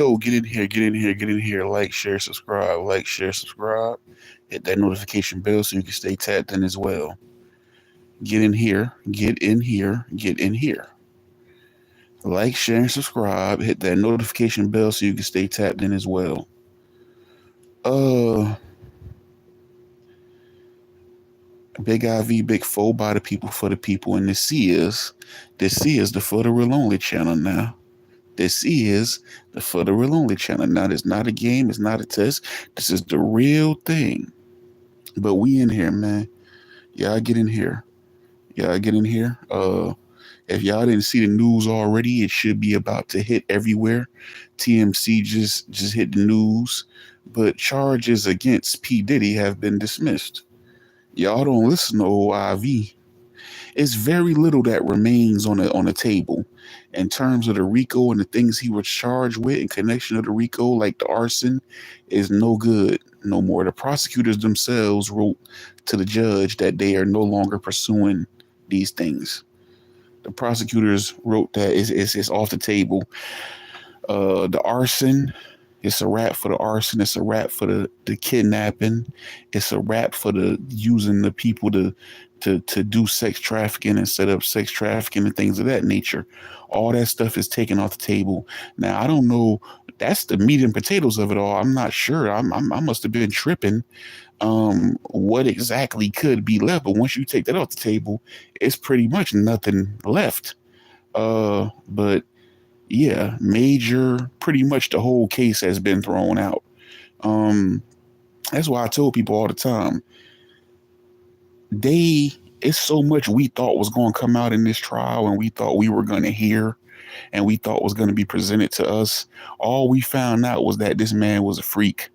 Yo, get in here, get in here, get in here. Like, share, subscribe. Like, share, subscribe. Hit that notification bell so you can stay tapped in as well. Get in here, get in here, get in here. Like, share, and subscribe. Hit that notification bell so you can stay tapped in as well. Uh, Big IV, Big Four by the people for the people, and this is the For the Real Only channel now. This is the For the Real Only channel. Now, it's not a game, it's not a test. This is the real thing. But we in here, man. Y'all get in here. Y'all get in here. If y'all didn't see the news already, it should be about to hit everywhere. TMC just hit the news, but charges against P Diddy have been dismissed. Y'all don't listen to OIV. It's very little that remains on the table in terms of the RICO and the things he was charged with in connection to the RICO, like the arson, is no good no more. The prosecutors themselves wrote to the judge that they are no longer pursuing these things. The prosecutors wrote that it's off the table. The arson, it's a wrap for the arson. It's a wrap for the kidnapping. It's a wrap for the using the people to do sex trafficking and set up sex trafficking and things of that nature. All that stuff is taken off the table. Now I don't know. That's the meat and potatoes of it all. I'm not sure. I must have been tripping. What exactly could be left? But once you take that off the table, it's pretty much nothing left. But yeah, pretty much the whole case has been thrown out. Um, that's why I told people all the time, it's so much we thought was going to come out in this trial and we thought we were going to hear and we thought was going to be presented to us. All we found out was that this man was a freak.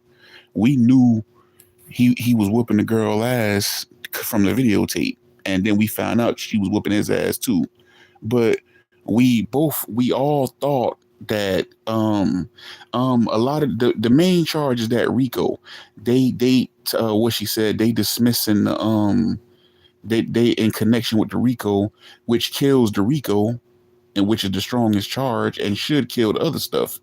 We knew he was whooping the girl ass from the videotape, and then we found out she was whooping his ass too. But we all thought that a lot of the main charge is that RICO, they what she said, they dismissing the they in connection with the RICO, which kills the RICO, and which is the strongest charge and should kill the other stuff.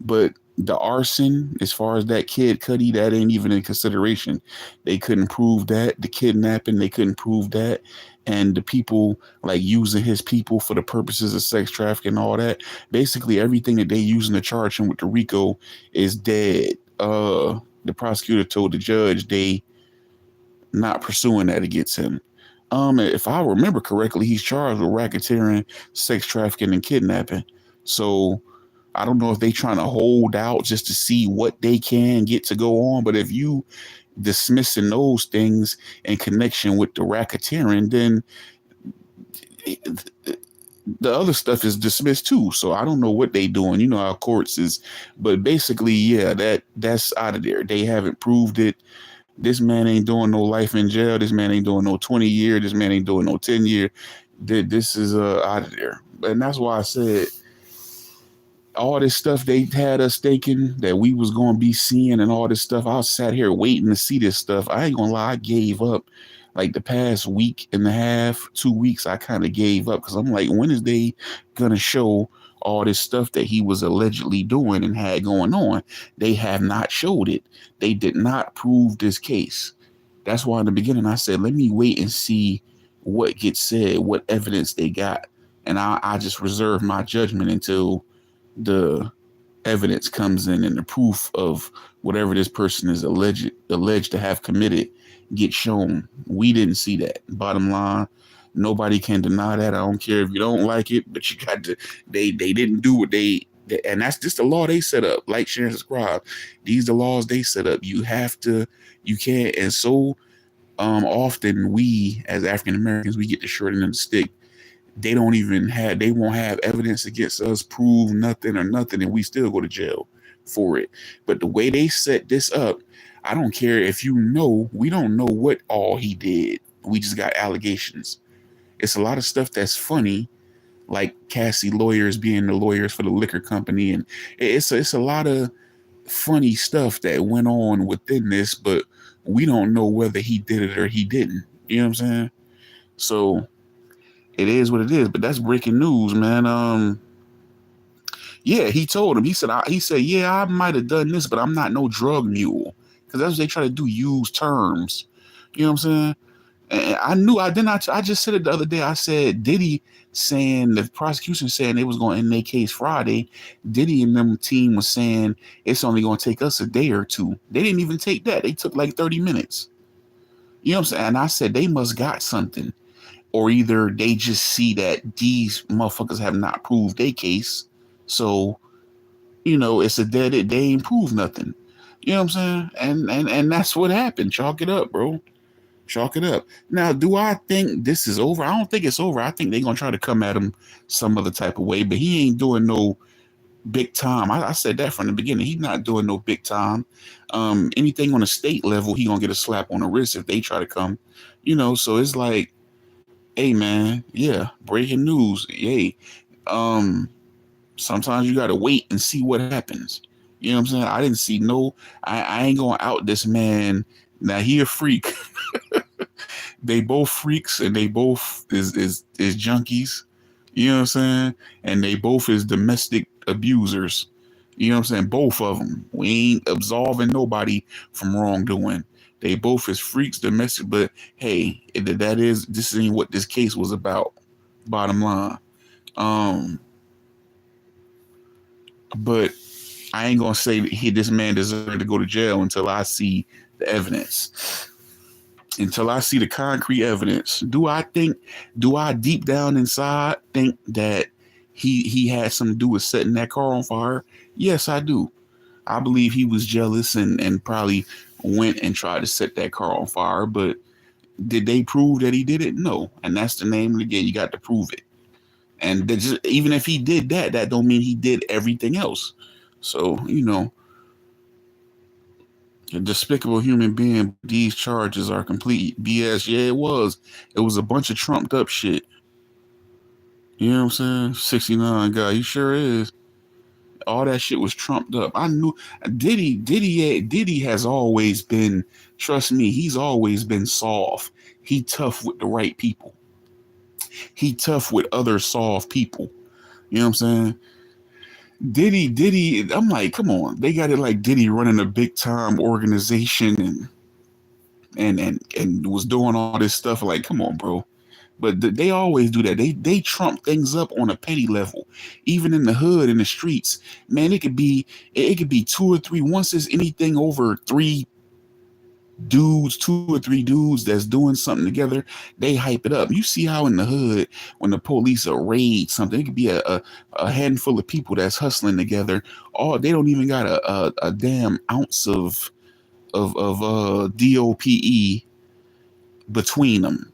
But the arson, as far as that kid Cuddy, that ain't even in consideration. They couldn't prove that. The kidnapping, they couldn't prove that. And the people like using his people for the purposes of sex trafficking and all that. Basically, everything that they using to charge him with the RICO is dead. The prosecutor told the judge they not pursuing that against him. If I remember correctly, he's charged with racketeering, sex trafficking, and kidnapping. So I don't know if they trying to hold out just to see what they can get to go on. But if you dismissing those things in connection with the racketeering, then the other stuff is dismissed too. So I don't know what they doing. You know how courts is, but basically, yeah, that's out of there. They haven't proved it. This man ain't doing no life in jail. This man ain't doing no 20 year. This man ain't doing no 10 year. This is out of there. And that's why I said all this stuff they had us thinking that we was going to be seeing and all this stuff. I sat here waiting to see this stuff. I ain't gonna lie, I gave up. Like the past week and a half, 2 weeks, I kind of gave up because I'm like, when is they gonna show all this stuff that he was allegedly doing and had going on? They have not showed it. They did not prove this case. That's why in the beginning I said, let me wait and see what gets said, what evidence they got. And I just reserve my judgment until the evidence comes in and the proof of whatever this person is alleged to have committed gets shown. We didn't see that. Bottom line, nobody can deny that. I don't care if you don't like it, but you got to. They didn't do what and that's just the law they set up. Like, share, and subscribe. These are the laws they set up. You have to. You can't. And so often we as African Americans, we get the short end of the stick. They won't have evidence against us, prove nothing or nothing, and we still go to jail for it. But the way they set this up, I don't care if we don't know what all he did. We just got allegations. It's a lot of stuff that's funny, like Cassie lawyers being the lawyers for the liquor company, and it's a lot of funny stuff that went on within this, but we don't know whether he did it or he didn't. You know what I'm saying? So it is what it is. But that's breaking news, man. Yeah, he told him. He said, yeah, I might have done this, but I'm not no drug mule. Because that's what they try to do, use terms. You know what I'm saying? And I knew I did not. I just said it the other day. I said Diddy saying the prosecution saying they was going to end their case Friday. Diddy and them team was saying it's only going to take us a day or two. They didn't even take that. They took like 30 minutes. You know what I'm saying? And I said they must got something, or either they just see that these motherfuckers have not proved their case, so it's a dead. They ain't proved nothing. You know what I'm saying? And that's what happened. Chalk it up, bro. Chalk it up. Now, do I think this is over? I don't think it's over. I think they're gonna try to come at him some other type of way, but he ain't doing no big time. I said that from the beginning. He's not doing no big time. Anything on a state level, he gonna get a slap on the wrist if they try to come. So it's like, hey man, yeah, breaking news. Yay. Sometimes you gotta wait and see what happens. You know what I'm saying? I didn't see no. I ain't gonna out this man. Now he a freak. They both freaks and they both is junkies. You know what I'm saying? And they both is domestic abusers. You know what I'm saying? Both of them. We ain't absolving nobody from wrongdoing. They both is freaks, domestic. But hey, this ain't what this case was about. Bottom line. But I ain't gonna say that this man deserved to go to jail until I see the evidence. Until I see the concrete evidence. Do I deep down inside think that he had something to do with setting that car on fire? Yes, I do. I believe he was jealous and probably went and tried to set that car on fire, but did they prove that he did it? No. And that's the name of the game. You got to prove it. And even if he did that, that don't mean he did everything else. So, a despicable human being. These charges are complete BS. Yeah, it was. It was a bunch of trumped up shit. You know what I'm saying? 69 guy. He sure is. All that shit was trumped up. I knew Diddy has always been, trust me, he's always been soft. He tough with the right people. He tough with other soft people. You know what I'm saying? Diddy, I'm like, come on. They got it like Diddy running a big time organization and was doing all this stuff. Like, come on, bro. But they always do that. They trump things up on a petty level, even in the hood, in the streets. Man, it could be two or three. Once there's anything over two or three dudes that's doing something together, they hype it up. You see how in the hood, when the police raid something, it could be a handful of people that's hustling together. They don't even got a damn ounce of DOPE between them.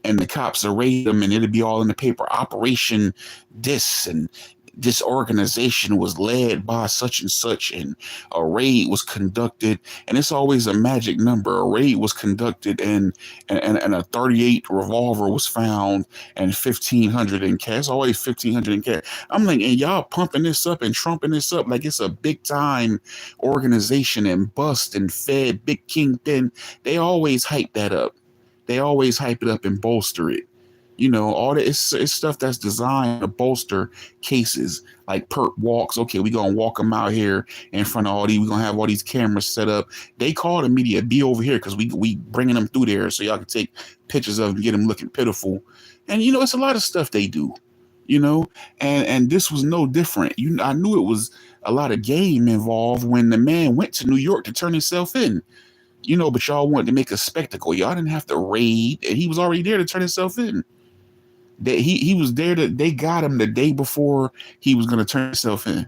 And the cops array them, and it'll be all in the paper. Operation this, and this organization was led by such and such, and a raid was conducted. And it's always a magic number. A raid was conducted, and a 38 revolver was found, and 1,500 in cash. It's always 1,500 in cash. I'm like, and y'all pumping this up and trumping this up like it's a big time organization and bust and fed big kingpin. They always hype that up. They always hype it up and bolster it. All that it's stuff that's designed to bolster cases, like perp walks. Okay, we gonna walk them out here in front of all these. We gonna have all these cameras set up. They call the media, be over here, because we bringing them through there so y'all can take pictures of them, get them looking pitiful. And it's a lot of stuff they do. And this was no different. I knew it was a lot of game involved when the man went to New York to turn himself in. But y'all wanted to make a spectacle. Y'all didn't have to raid, and he was already there to turn himself in. He was there they got him the day before he was going to turn himself in,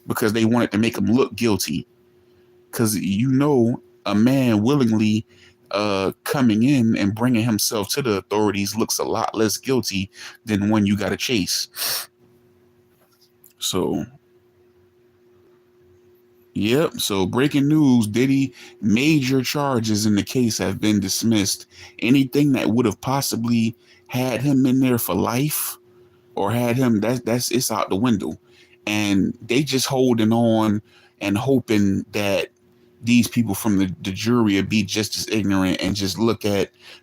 because they wanted to make him look guilty. Because a man willingly coming in and bringing himself to the authorities looks a lot less guilty than one you got to chase. So. Yep. So breaking news, Diddy, major charges in the case have been dismissed. Anything that would have possibly had him in there for life or had him, it's out the window. And they just holding on and hoping that these people from the jury would be just as ignorant and just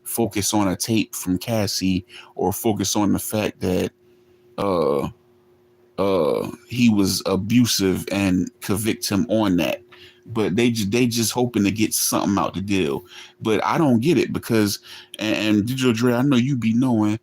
focus on a tape from Cassie, or focus on the fact that he was abusive and convict him on that. But they just hoping to get something out the deal. But I don't get it because and Digital Dre, I know you be knowing.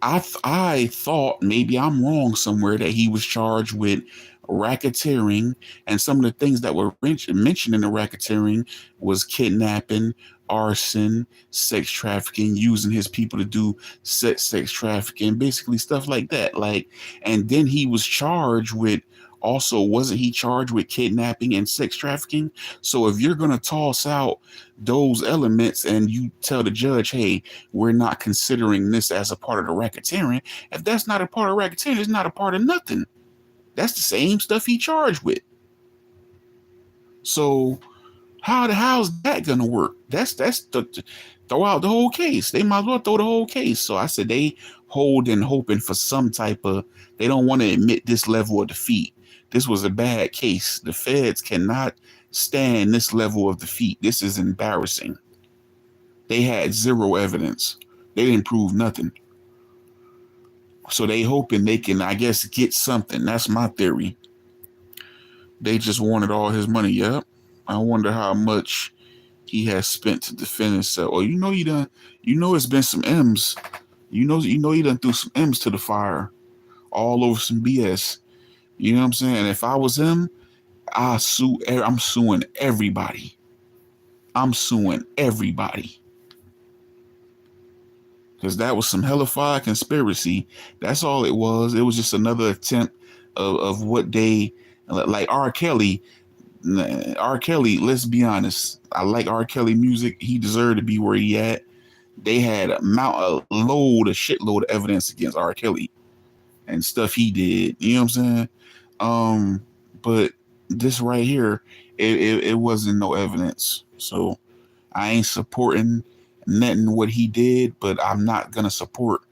I thought maybe I'm wrong somewhere that he was charged with racketeering, and some of the things that were mentioned in the racketeering was kidnapping, arson, sex trafficking, using his people to do sex trafficking, basically stuff like that. Like, and then he was charged with also, wasn't he charged with kidnapping and sex trafficking? So if you're gonna toss out those elements and you tell the judge, hey, we're not considering this as a part of the racketeering. If that's not a part of racketeering, it's not a part of nothing. That's the same stuff he charged with. So how's that gonna work? Throw out the whole case. They might as well throw the whole case. So I said they holding hoping for some type of. They don't want to admit this level of defeat. This was a bad case. The feds cannot stand this level of defeat. This is embarrassing. They had zero evidence. They didn't prove nothing. So they hoping they can, I guess, get something. That's my theory. They just wanted all his money. Yep. I wonder how much he has spent to defend himself. Well, it's been some M's. He done threw some M's to the fire all over some BS. You know what I'm saying? If I was him, I'm suing everybody. I'm suing everybody. Because that was some hellified conspiracy. That's all it was. It was just another attempt of what they, like R. Kelly. R. Kelly, let's be honest. I like R. Kelly music. He deserved to be where he at. They had a shitload of evidence against R. Kelly and stuff he did. You know what I'm saying? But this right here, it wasn't no evidence. So I ain't supporting nothing what he did, but I'm never gonna support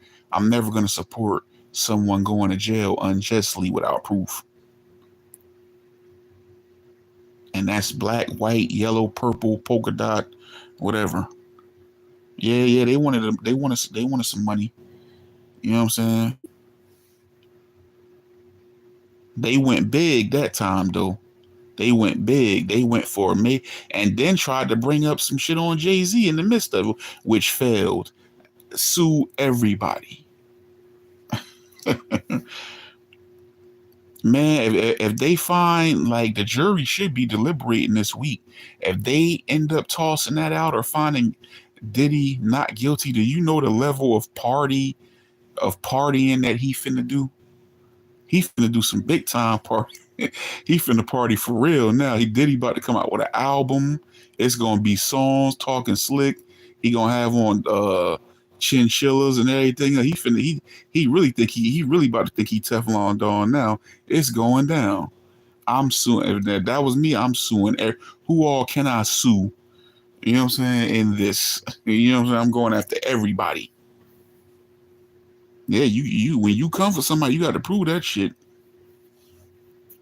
someone going to jail unjustly without proof. And that's black, white, yellow, purple, polka dot, whatever. Yeah, they wanted some money. You know what I'm saying? They went big that time though. They went big. They went for me and then tried to bring up some shit on Jay-Z in the midst of it, which failed. Sue everybody. Man, if they find, like, the jury should be deliberating this week. If they end up tossing that out or finding Diddy not guilty, do you know the level of partying that he finna do? He finna do some big time party. He finna party for real now. Diddy about to come out with an album. It's gonna be songs, talking slick. He gonna have on chinchillas and everything. He really about to think he Teflon Don now. It's going down. I'm suing. If that was me, I'm suing. Who all can I sue? You know what I'm saying? In this, you know what I'm saying? I'm going after everybody. Yeah, you when you come for somebody, you got to prove that shit.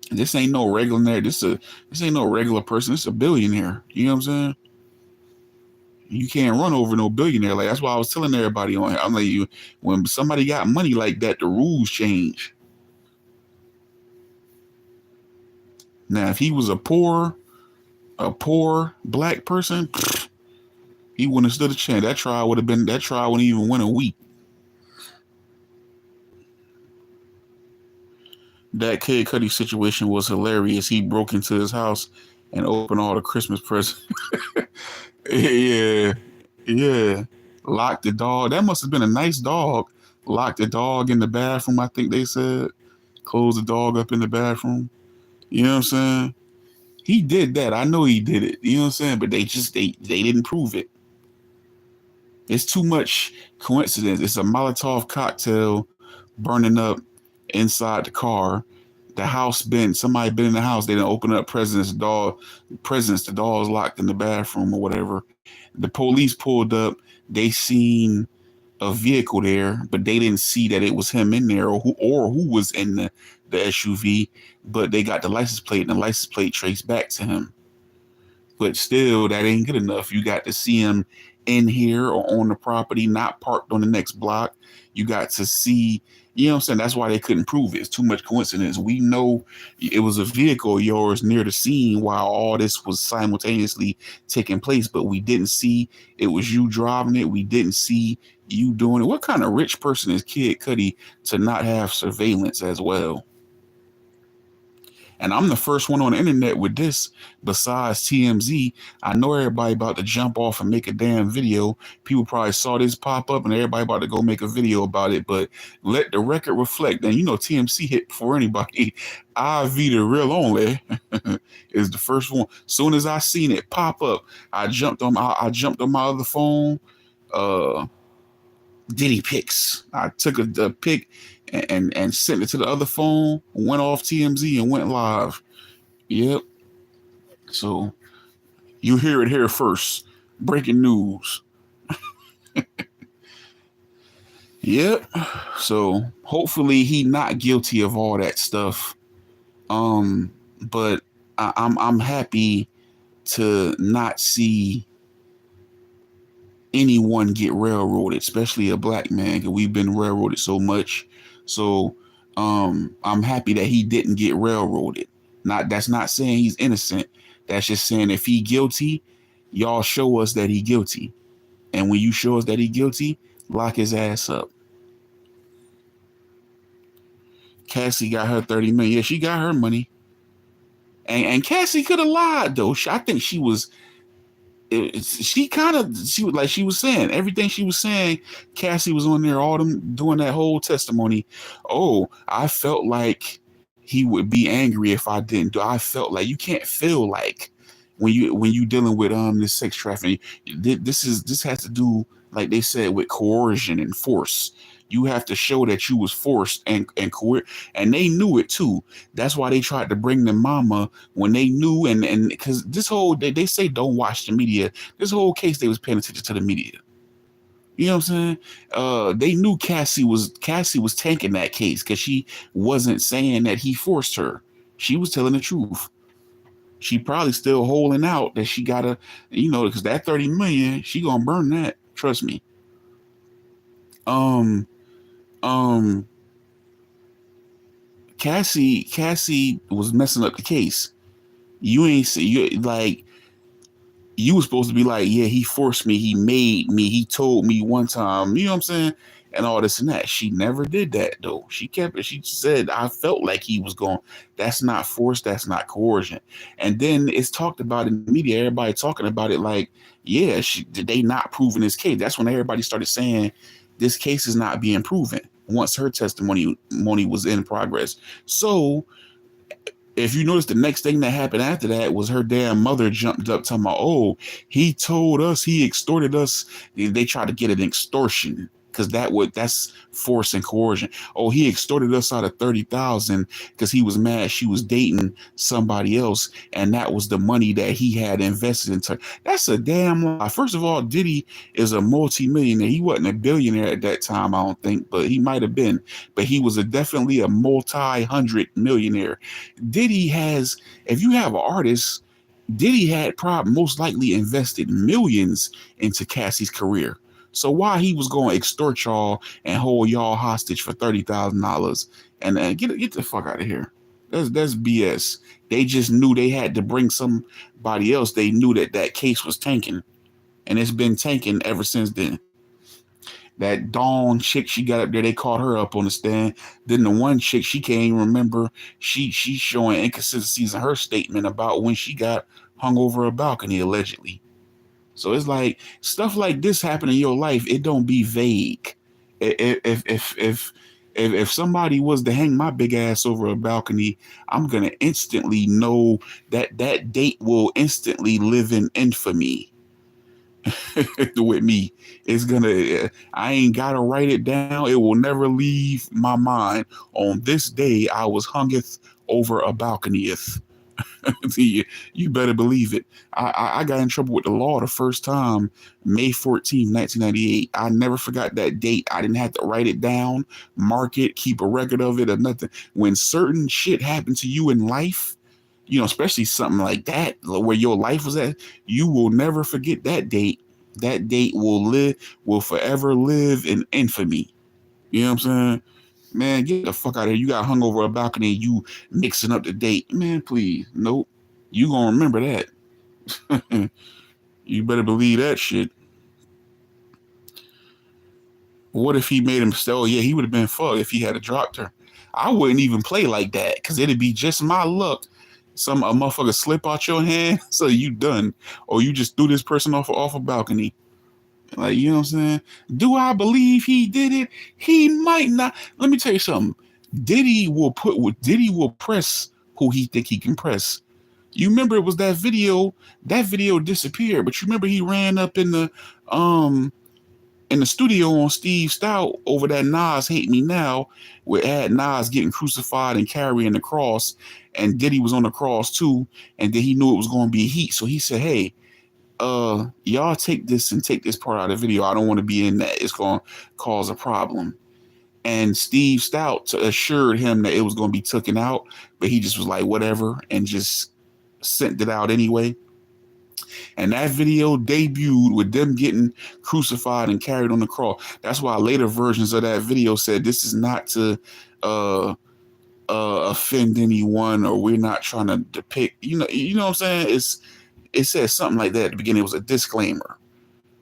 This ain't no regular. This ain't no regular person. It's a billionaire. You know what I'm saying? You can't run over no billionaire. Like, that's why I was telling everybody on here. I'm like, when somebody got money like that, the rules change. Now, if he was a poor black person, he wouldn't have stood a chance. That trial wouldn't even win a week. That Kid Cudi situation was hilarious. He broke into his house and opened all the Christmas presents. Yeah. Locked the dog. That must have been a nice dog. Locked the dog in the bathroom, I think they said. Closed the dog up in the bathroom. You know what I'm saying? He did that. I know he did it. You know what I'm saying? But they didn't prove it. It's too much coincidence. It's a Molotov cocktail burning up inside the car. The house somebody been in the house. They didn't open up the dog's locked in the bathroom or whatever. The police pulled up. They seen a vehicle there, but they didn't see that it was him in there or who was in the SUV. But they got the license plate, and the license plate traced back to him. But still, that ain't good enough. You got to see him in here or on the property, not parked on the next block. You got to see You know what I'm saying? That's why they couldn't prove it. It's too much coincidence. We know it was a vehicle of yours near the scene while all this was simultaneously taking place, but we didn't see it was you driving it. We didn't see you doing it. What kind of rich person is Kid Cudi to not have surveillance as well? And I'm the first one on the internet with this besides TMZ. I know everybody about to jump off and make a damn video. People probably saw this pop up and everybody about to go make a video about it. But let the record reflect. And you know, TMZ hit before anybody. IV the real only is the first one. Soon as I seen it pop up, I jumped on my other phone. Diddy pics. I took a pic and sent it to the other phone, went off TMZ and went live. Yep. So you hear it here first. Breaking news. Yep. So hopefully he not guilty of all that stuff. But I'm happy to not see anyone get railroaded, especially a black man, because we've been railroaded so much. So I'm happy that he didn't get railroaded. That's not saying he's innocent. That's just saying if he guilty, y'all show us that he guilty. And when you show us that he guilty, lock his ass up. Cassie got her 30 million. Yeah, she got her money. And Cassie could have lied though. I think she was she was saying everything she was saying. Cassie was on there all them doing that whole testimony. Oh, I felt like he would be angry if I didn't do. I felt like you can't feel like when you dealing with this sex trafficking. This has to do, like they said, with coercion and force. You have to show that you was forced and and they knew it too. That's why they tried to bring the mama when they knew, and because this whole they say don't watch the media. This whole case they was paying attention to the media. You know what I'm saying? They knew Cassie was tanking that case because she wasn't saying that he forced her. She was telling the truth. She probably still holding out that she gotta, because that 30 million, she gonna burn that. Trust me. Cassie was messing up the case. You ain't see you like you was supposed to be like, yeah, he forced me, he made me, he told me one time, you know what I'm saying? And all this and that. She never did that though. She kept it. She said, I felt like he was going. That's not force, that's not coercion. And then it's talked about in the media, everybody talking about it like, yeah, they not proving this case. That's when everybody started saying this case is not being proven once her testimony was in progress. So if you notice, the next thing that happened after that was her damn mother jumped up talking about, oh, he told us, he extorted us. They tried to get an extortion because that's force and coercion. Oh, he extorted us out of 30,000 because he was mad she was dating somebody else, and that was the money that he had invested into. That's a damn lie. First of all, Diddy is a multi-millionaire. He wasn't a billionaire at that time, I don't think, but he might have been. But he was definitely a multi-hundred millionaire. Diddy has, if you have an artist, Diddy had probably most likely invested millions into Cassie's career. So why he was going to extort y'all and hold y'all hostage for $30,000 and get the fuck out of here? That's BS. They just knew they had to bring somebody else. They knew that case was tanking, and it's been tanking ever since then. That Dawn chick she got up there, they caught her up on the stand. Then the one chick, she can't even remember. She's showing inconsistencies in her statement about when she got hung over a balcony allegedly. So it's like stuff like this happen in your life. It don't be vague. If somebody was to hang my big ass over a balcony, I'm gonna instantly know that date will instantly live in infamy. With me, it's gonna. I ain't gotta write it down. It will never leave my mind. On this day, I was hungeth over a balconyeth. You better believe it. I got in trouble with the law the first time, May 14th, 1998. I never forgot that date. I didn't have to write it down, mark it, keep a record of it or nothing. When certain shit happened to you in life, especially something like that, where your life was at, you will never forget that date. That date will forever live in infamy. You know what I'm saying? Man, get the fuck out of here. You got hung over a balcony and you mixing up the date. Man, please. Nope. You gonna remember that. You better believe that shit. What if he made him say, oh yeah, he would have been fucked if he had dropped her. I wouldn't even play like that because it'd be just my luck. A motherfucker slip out your hand, so you done. Or you just threw this person off a balcony. Like, you know what I'm saying? Do I believe he did it? He might not. Let me tell you something. Diddy will press who he think he can press. You remember it was that video. That video disappeared, but you remember he ran up in the studio on Steve Stout over that Nas Hate Me Now, where had Nas getting crucified and carrying the cross, and Diddy was on the cross too, and then he knew it was going to be heat, so he said, hey, y'all take this part out of the video. I don't want to be in that. It's going to cause a problem. And Steve Stout assured him that it was going to be taken out, but he just was like, whatever, and just sent it out anyway. And that video debuted with them getting crucified and carried on the cross. That's why later versions of that video said this is not to offend anyone, or we're not trying to depict, you know what I'm saying? It says something like that at the beginning. It was a disclaimer.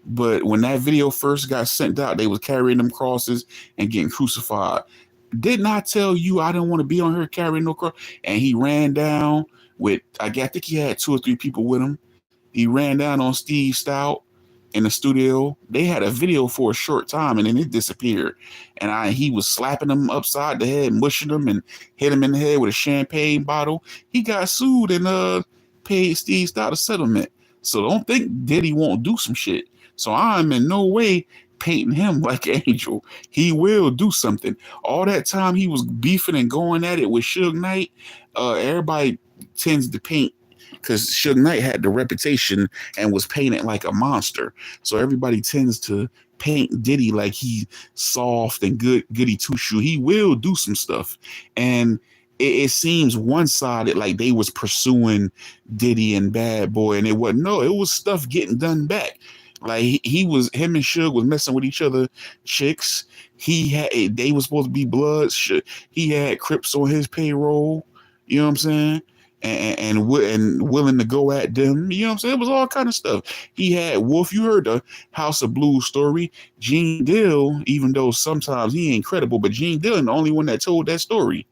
But when that video first got sent out, they was carrying them crosses and getting crucified. Didn't I tell you I didn't want to be on here carrying no cross? And he ran down with, I think he had 2 or 3 people with him. He ran down on Steve Stout in the studio. They had a video for a short time and then it disappeared. And he was slapping him upside the head, mushing him, and hit him in the head with a champagne bottle. He got sued and paid Steve Stout a settlement. So don't think Diddy won't do some shit. So I'm in no way painting him like Angel. He will do something. All that time he was beefing and going at it with Suge Knight, everybody tends to paint, because Suge Knight had the reputation and was painted like a monster. So everybody tends to paint Diddy like he soft and goody two-shoe. He will do some stuff. And it seems one-sided, like they was pursuing Diddy and Bad Boy, and it wasn't. No, it was stuff getting done back. Like him and Suge was messing with each other, chicks. They was supposed to be bloods. He had Crips on his payroll. You know what I'm saying? And willing to go at them. You know what I'm saying? It was all kind of stuff. He had Wolf. You heard the House of Blues story. Gene Dill, even though sometimes he ain't credible, but Gene Dill is the only one that told that story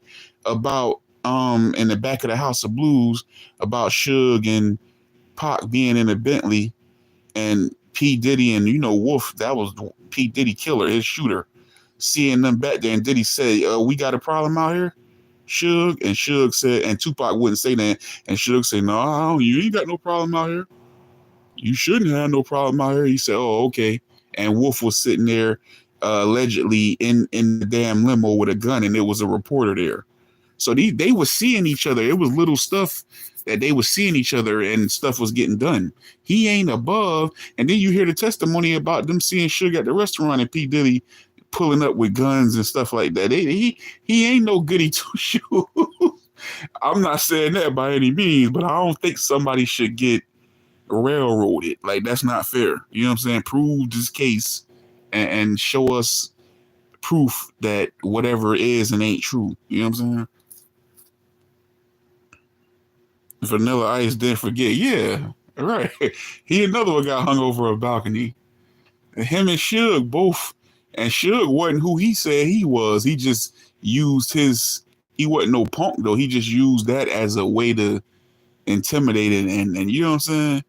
about in the back of the House of Blues about Suge and Pac being in a Bentley, and P. Diddy and Wolf, that was P. Diddy killer, his shooter, seeing them back there, and Diddy said, we got a problem out here, Suge? And Suge said, and Tupac wouldn't say that, and Suge said, no, you ain't got no problem out here. You shouldn't have no problem out here. He said, oh, okay. And Wolf was sitting there allegedly in the damn limo with a gun, and there was a reporter there. So they were seeing each other. It was little stuff that they were seeing each other, and stuff was getting done. He ain't above. And then you hear the testimony about them seeing Suge at the restaurant and P. Diddy pulling up with guns and stuff like that. He ain't no goody two-shoe. I'm not saying that by any means, but I don't think somebody should get railroaded. Like, that's not fair. You know what I'm saying? Prove this case and show us proof that whatever is and ain't true. You know what I'm saying? Vanilla Ice didn't forget. Yeah, right. He another one got hung over a balcony. Him and Suge both, and Suge wasn't who he said he was. He just used he wasn't no punk though. He just used that as a way to intimidate it, and you know what I'm saying?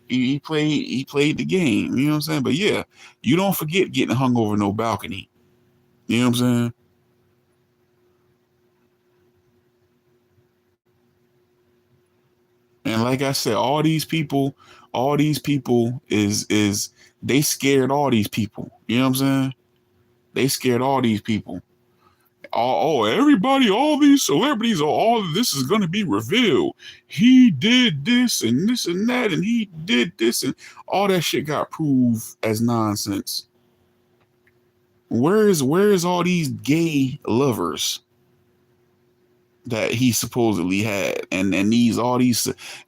He played the game. You know what I'm saying? But yeah, you don't forget getting hung over no balcony. You know what I'm saying? And like I said, all these people is they scared all these people. You know what I'm saying? They scared all these people. Everybody, all these celebrities, all of this is going to be revealed. He did this and this and that, and he did this, and all that shit got proved as nonsense. Where is all these gay lovers that he supposedly had, and all these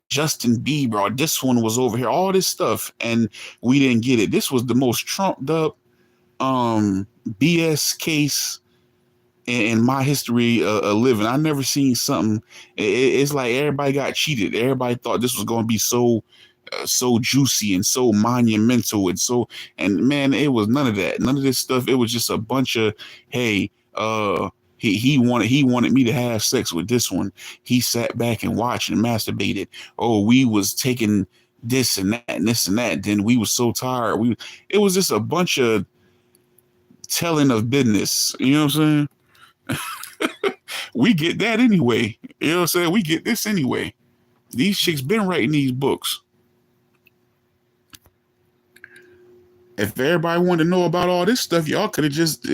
Justin Bieber, or this one was over here, all this stuff, and we didn't get it. This was the most trumped up BS case in my history of living. I never seen something. It's like everybody got cheated. Everybody thought this was going to be so juicy and so monumental and so, and man, it was none of that. None of this stuff. It was just a bunch of, hey, he wanted me to have sex with this one. He sat back and watched and masturbated. Oh, we was taking this and that and this and that. Then we was so tired. It was just a bunch of telling of business. You know what I'm saying? We get that anyway. You know what I'm saying? We get this anyway. These chicks been writing these books. If everybody wanted to know about all this stuff, y'all could have just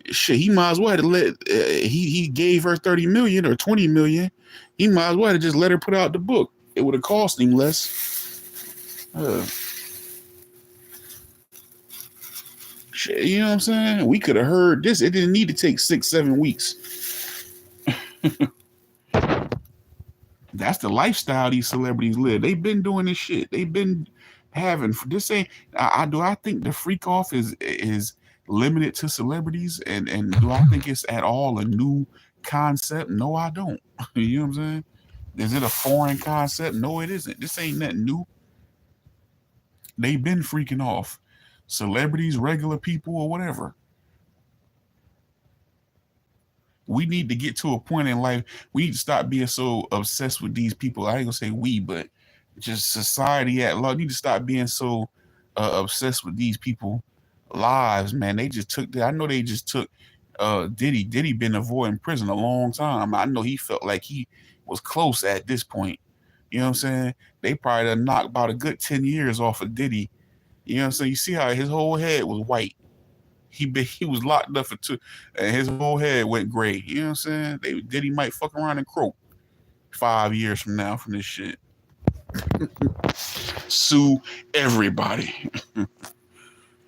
shit. He might as well have let he gave her 30 million or 20 million. He might as well have just let her put out the book. It would have cost him less. Shit, you know what I'm saying? We could have heard this. It didn't need to take 6-7 weeks. That's the lifestyle these celebrities live. They've been doing this shit. They've been having this. Ain't I think the freak off is limited to celebrities, and do I think it's at all a new concept? No, I don't. You know what I'm saying? Is it a foreign concept? No, it isn't. This ain't nothing new. They've been freaking off. Celebrities, regular people, or whatever. We need to get to a point in life. We need to stop being so obsessed with these people. I ain't gonna say we, but just society at large. Need to stop being so obsessed with these people lives, man. They just took that. I know they just took Diddy. Diddy been avoiding prison a long time. I know he felt like he was close at this point. You know what I'm saying? They probably done knocked about a good 10 years off of Diddy. You know what I'm saying? You see how his whole head was white. He was locked up for 2, and his whole head went gray. You know what I'm saying? Diddy might fuck around and croak 5 years from now from this shit. Sue everybody.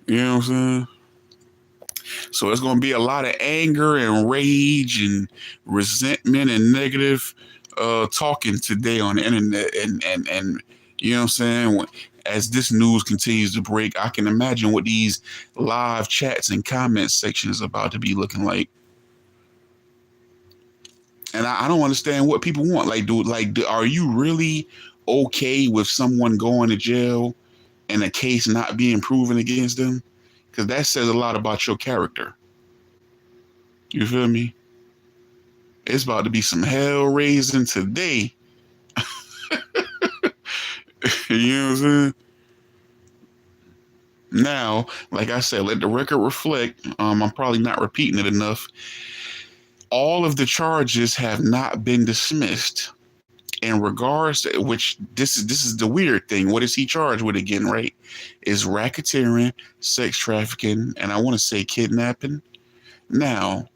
You know what I'm saying? So it's going to be a lot of anger and rage and resentment and negative talking today on the internet. And you know what I'm saying? As this news continues to break, I can imagine what these live chats and comment sections is about to be looking like. And I don't understand what people want. Are you really okay with someone going to jail and a case not being proven against them? Because that says a lot about your character. You feel me? It's about to be some hell raising today. You know what I'm saying? Now, like I said, let the record reflect. I'm probably not repeating it enough. All of the charges have not been dismissed. In regards to which this is the weird thing. What is he charged with again, right? Is racketeering, sex trafficking, and I want to say kidnapping. Now,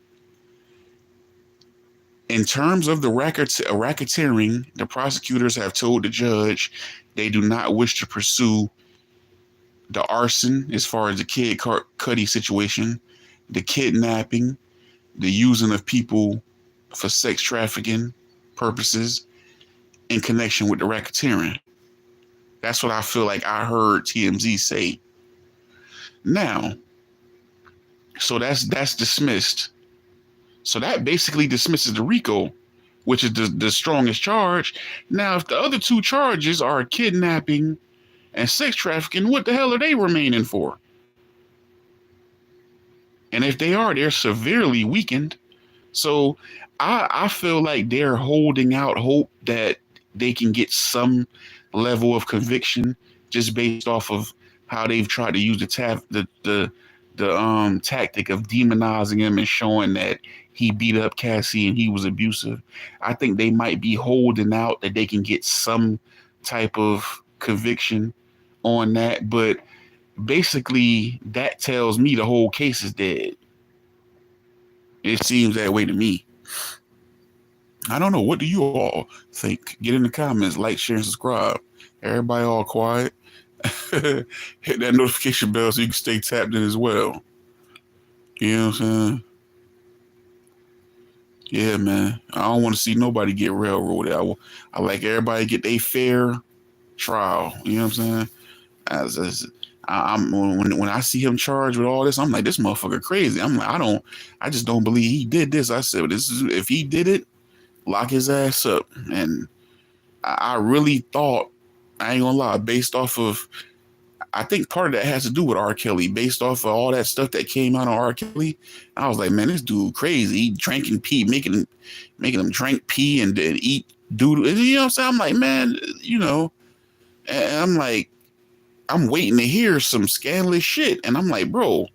in terms of the racketeering, the prosecutors have told the judge they do not wish to pursue the arson as far as the Kid Cudi situation, the kidnapping, the using of people for sex trafficking purposes in connection with the racketeering. That's what I feel like I heard TMZ say. Now, so that's dismissed. So that basically dismisses the RICO, which is the strongest charge. Now, if the other 2 charges are kidnapping and sex trafficking, what the hell are they remaining for? And if they are, they're severely weakened. So I feel like they're holding out hope that they can get some level of conviction just based off of how they've tried to use the tactic of demonizing him and showing that he beat up Cassie and he was abusive. I think they might be holding out that they can get some type of conviction on that, but basically that tells me the whole case is dead. It seems that way to me. I don't know. What do you all think? Get in the comments, like, share, and subscribe. Everybody all quiet. Hit that notification bell so you can stay tapped in as well. You know what I'm saying? Yeah, man. I don't want to see nobody get railroaded. I like everybody get a fair trial. You know what I'm saying? I'm when I see him charged with all this, I'm like, this motherfucker crazy. I'm like, I just don't believe he did this. I said, this is if he did it, lock his ass up. And I really thought, I ain't gonna lie, based off of, I think part of that has to do with R. Kelly, based off of all that stuff that came out on R. Kelly. I was like, man, this dude crazy. He drinking pee, making him drink pee and then eat doodle. You know what I'm saying? I'm like, man, and I'm like, I'm waiting to hear some scandalous shit. And I'm like, bro,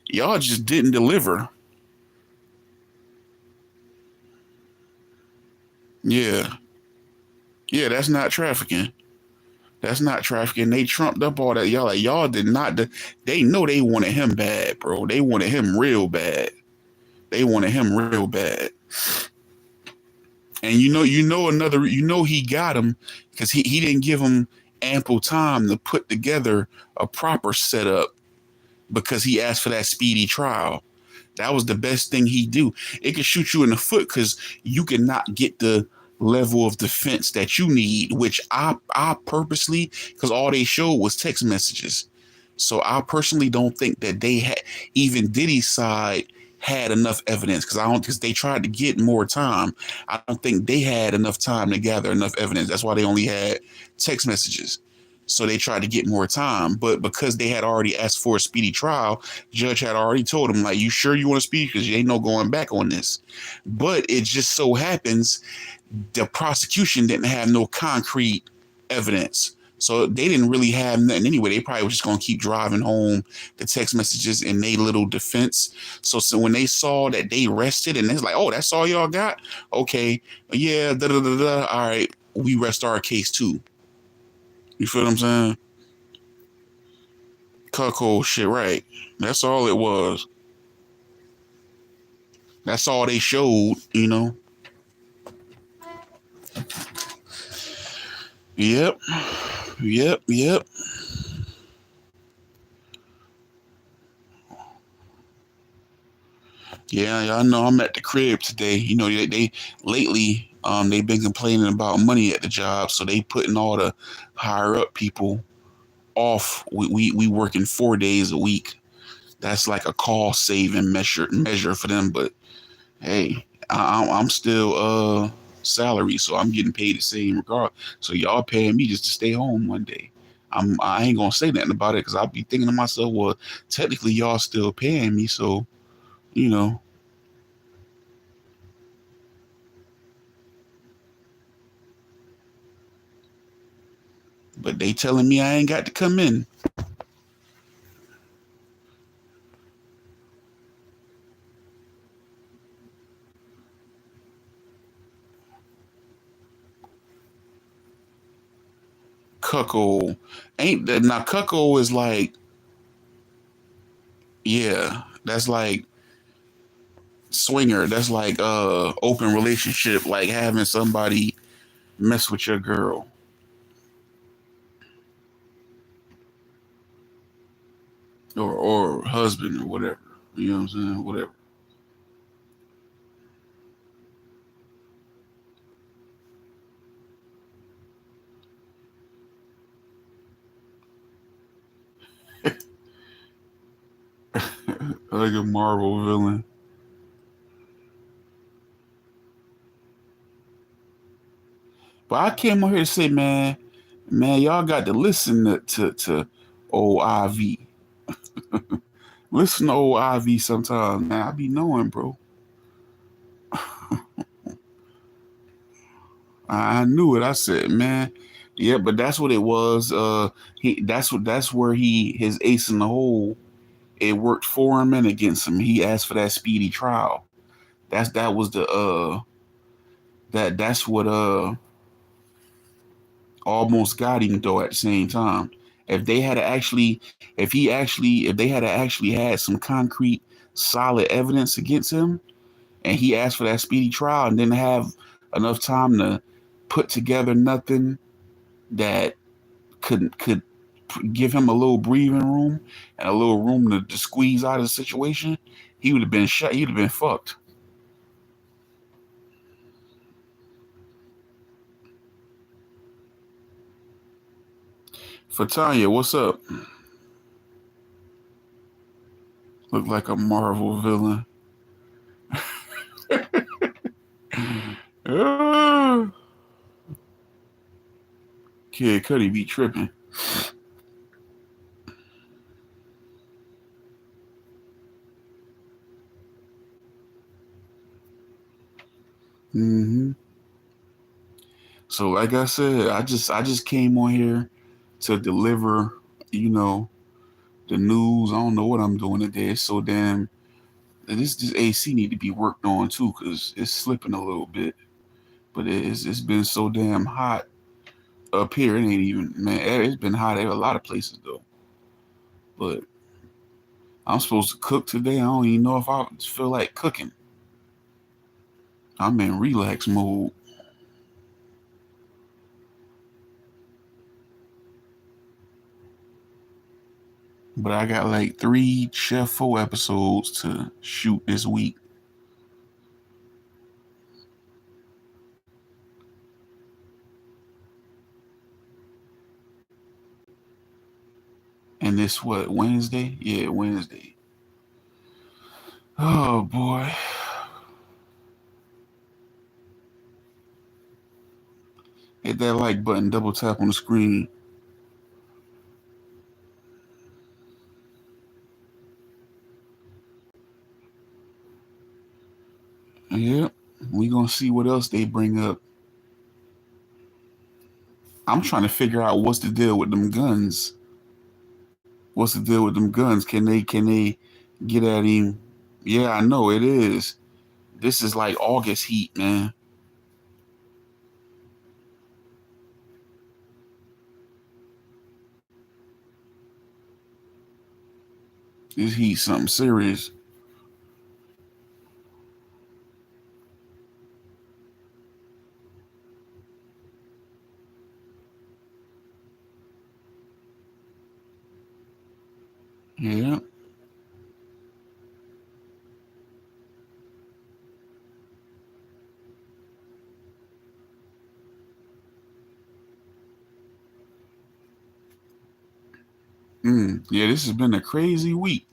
y'all just didn't deliver. Yeah. Yeah, that's not trafficking. That's not trafficking. They trumped up all that. Y'all like y'all did not. They know they wanted him bad, bro. They wanted him real bad. They wanted him real bad. And he got him because he didn't give him ample time to put together a proper setup because he asked for that speedy trial. That was the best thing he do. It could shoot you in the foot because you cannot get the level of defense that you need, which I purposely, because all they showed was text messages. So I personally don't think that they had, even Diddy's side had enough evidence, because they tried to get more time. I don't think they had enough time to gather enough evidence. That's why they only had text messages. So they tried to get more time, but because they had already asked for a speedy trial, judge had already told them, like, you sure you want to speak? Because you ain't no going back on this. But it just so happens the prosecution didn't have no concrete evidence. So they didn't really have nothing anyway. They probably were just going to keep driving home the text messages in their little defense. So when they saw that they rested and it's like, oh, that's all y'all got? Okay. Yeah. Da, da, da, da. All right. We rest our case too. You feel what I'm saying? Cuckold shit, right? That's all it was. That's all they showed. Yep. Yep. Yep. Yeah, I know. I'm at the crib today. They lately they've been complaining about money at the job, so they putting all the higher up people off. We working 4 days a week. That's like a cost saving measure for them. But hey, I'm still salary, so I'm getting paid the same regard. So y'all paying me just to stay home one day. I ain't gonna say nothing about it because I'll be thinking to myself, well, technically y'all still paying me, so you know. But they telling me I ain't got to come in. Cuckold. Ain't that now cuckold is like, yeah, that's like swinger. That's like open relationship, like having somebody mess with your girl or husband or whatever. You know what I'm saying? Whatever. Like a Marvel villain. But I came on here to say, man, y'all got to listen to old IV. Listen to old IV sometimes, man. I be knowing, bro. I knew it. I said, man, yeah, but that's what it was. That's where his ace in the hole. It worked for him and against him. He asked for that speedy trial. That was the that's what almost got him though at the same time. If they had to actually, if they had to actually had some concrete, solid evidence against him, and he asked for that speedy trial and didn't have enough time to put together nothing that could give him a little breathing room and a little room to squeeze out of the situation, he would have been shut. He'd have been fucked. For Tanya, what's up? Look like a Marvel villain. Ah, Kid Cudi be tripping. hmm So like I said, I just came on here to deliver, you know, the news. I don't know what I'm doing today. It's so damn. This AC need to be worked on too, cause it's slipping a little bit. But it's been so damn hot up here. It ain't even man. It's been hot at a lot of places though. But I'm supposed to cook today. I don't even know if I feel like cooking. I'm in relax mode. But I got like 3 Chef 4 episodes to shoot this week. And this what, Wednesday? Yeah, Wednesday. Oh boy. Hit that like button, double tap on the screen. Yep. We gonna see what else they bring up. I'm trying to figure out what's the deal with them guns. What's the deal with them guns? Can they get at him? Yeah, I know it is. This is like August heat, man. This heat something serious. Yeah. Yeah, this has been a crazy week.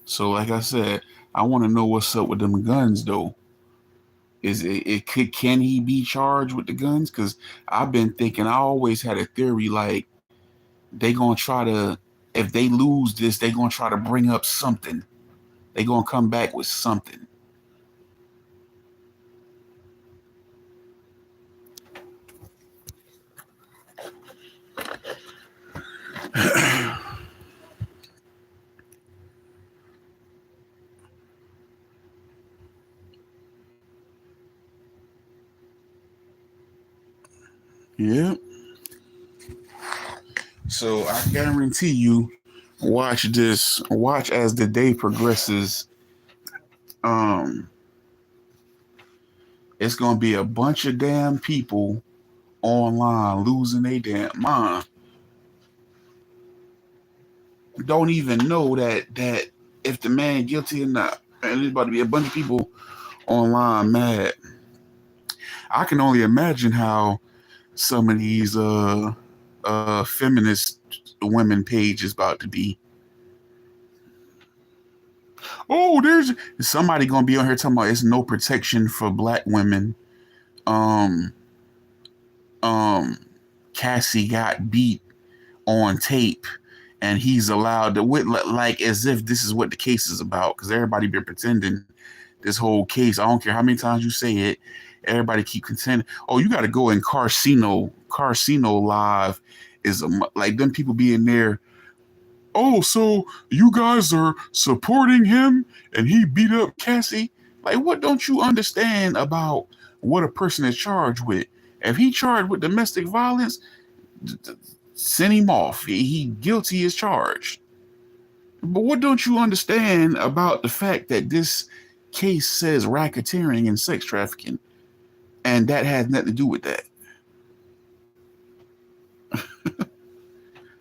So, like I said, I want to know what's up with them guns, though. Is it could can he be charged with the guns? Because I've been thinking, I always had a theory like they gonna try to, if they lose this, they gonna try to bring up something. They gonna come back with something. Yeah. So I guarantee you, watch this. Watch as the day progresses. Um, it's gonna be a bunch of damn people online losing their damn mind. Don't even know that if the man guilty or not. And there's about to be a bunch of people online mad. I can only imagine how some of these feminist women pages about to be. Oh, there's somebody gonna be on here talking about it's no protection for black women. Um um Cassie got beat on tape and he's allowed to like as if this is what the case is about because everybody been pretending this whole case. I don't care how many times you say it, everybody keep contending. Oh, you got to go in Carcino live is like them people being there. Oh, so you guys are supporting him and he beat up Cassie? Like, what don't you understand about what a person is charged with? If he charged with domestic violence, send him off. He guilty as charged. But what don't you understand about the fact that this case says racketeering and sex trafficking, and that has nothing to do with that?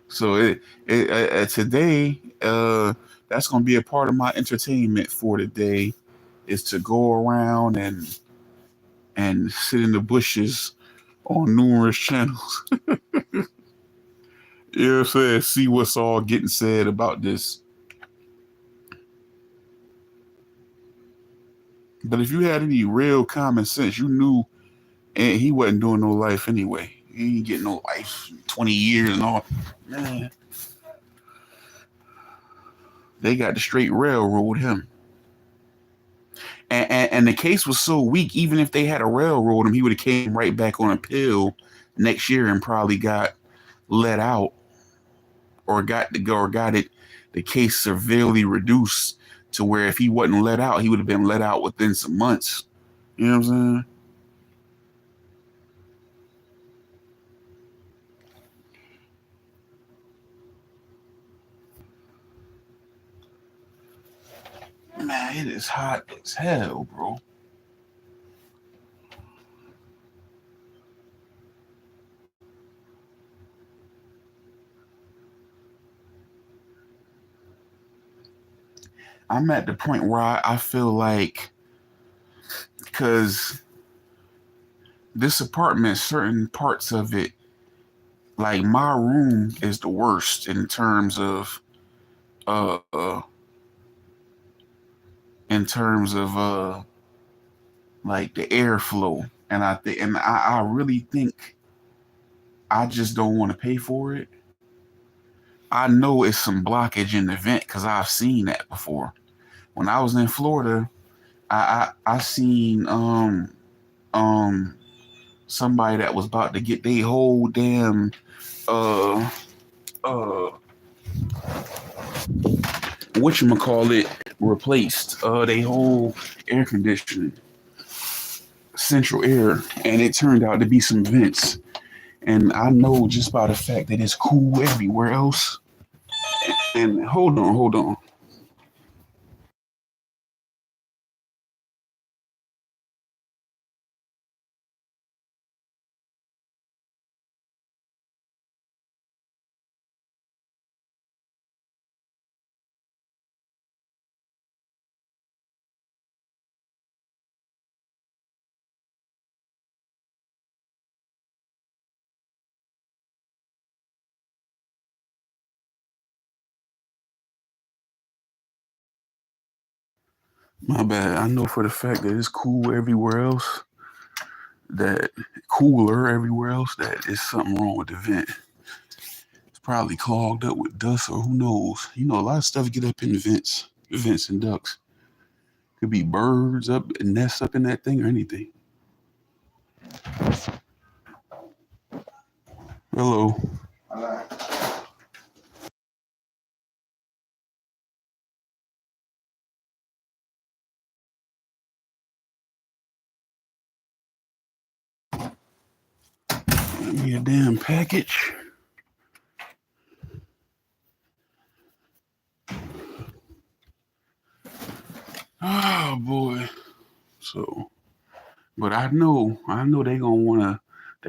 So today, that's going to be a part of my entertainment for today, is to go around and sit in the bushes on numerous channels. You know what I'm saying? See what's all getting said about this. But if you had any real common sense, you knew and he wasn't doing no life anyway. He ain't getting no life, 20 years and all. Man, they got to straight railroad him. And the case was so weak, even if they had a railroad him, he would have came right back on a pill next year and probably got let out or got to go or got it the case severely reduced to where if he wasn't let out, he would have been let out within some months. You know what I'm saying? Man, it is hot as hell, bro. I'm at the point where I feel like because this apartment, certain parts of it, like my room is the worst uh, uh in terms of like the airflow. And I really think I just don't want to pay for it. I know it's some blockage in the vent because I've seen that before. When I was in Florida, I seen um somebody that was about to get their whole damn uh uh whatchamacallit replaced. They whole air conditioning, central air, and it turned out to be some vents. And I know just by the fact that it's cool everywhere else. And hold on. My bad. I know for the fact that it's cool everywhere else, that cooler everywhere else, that is something wrong with the vent. It's probably clogged up with dust or who knows. You know, a lot of stuff get up in the vents and ducts. Could be birds up, nests up in that thing or anything. Hello. Give me a damn package. Oh boy. So, but I know they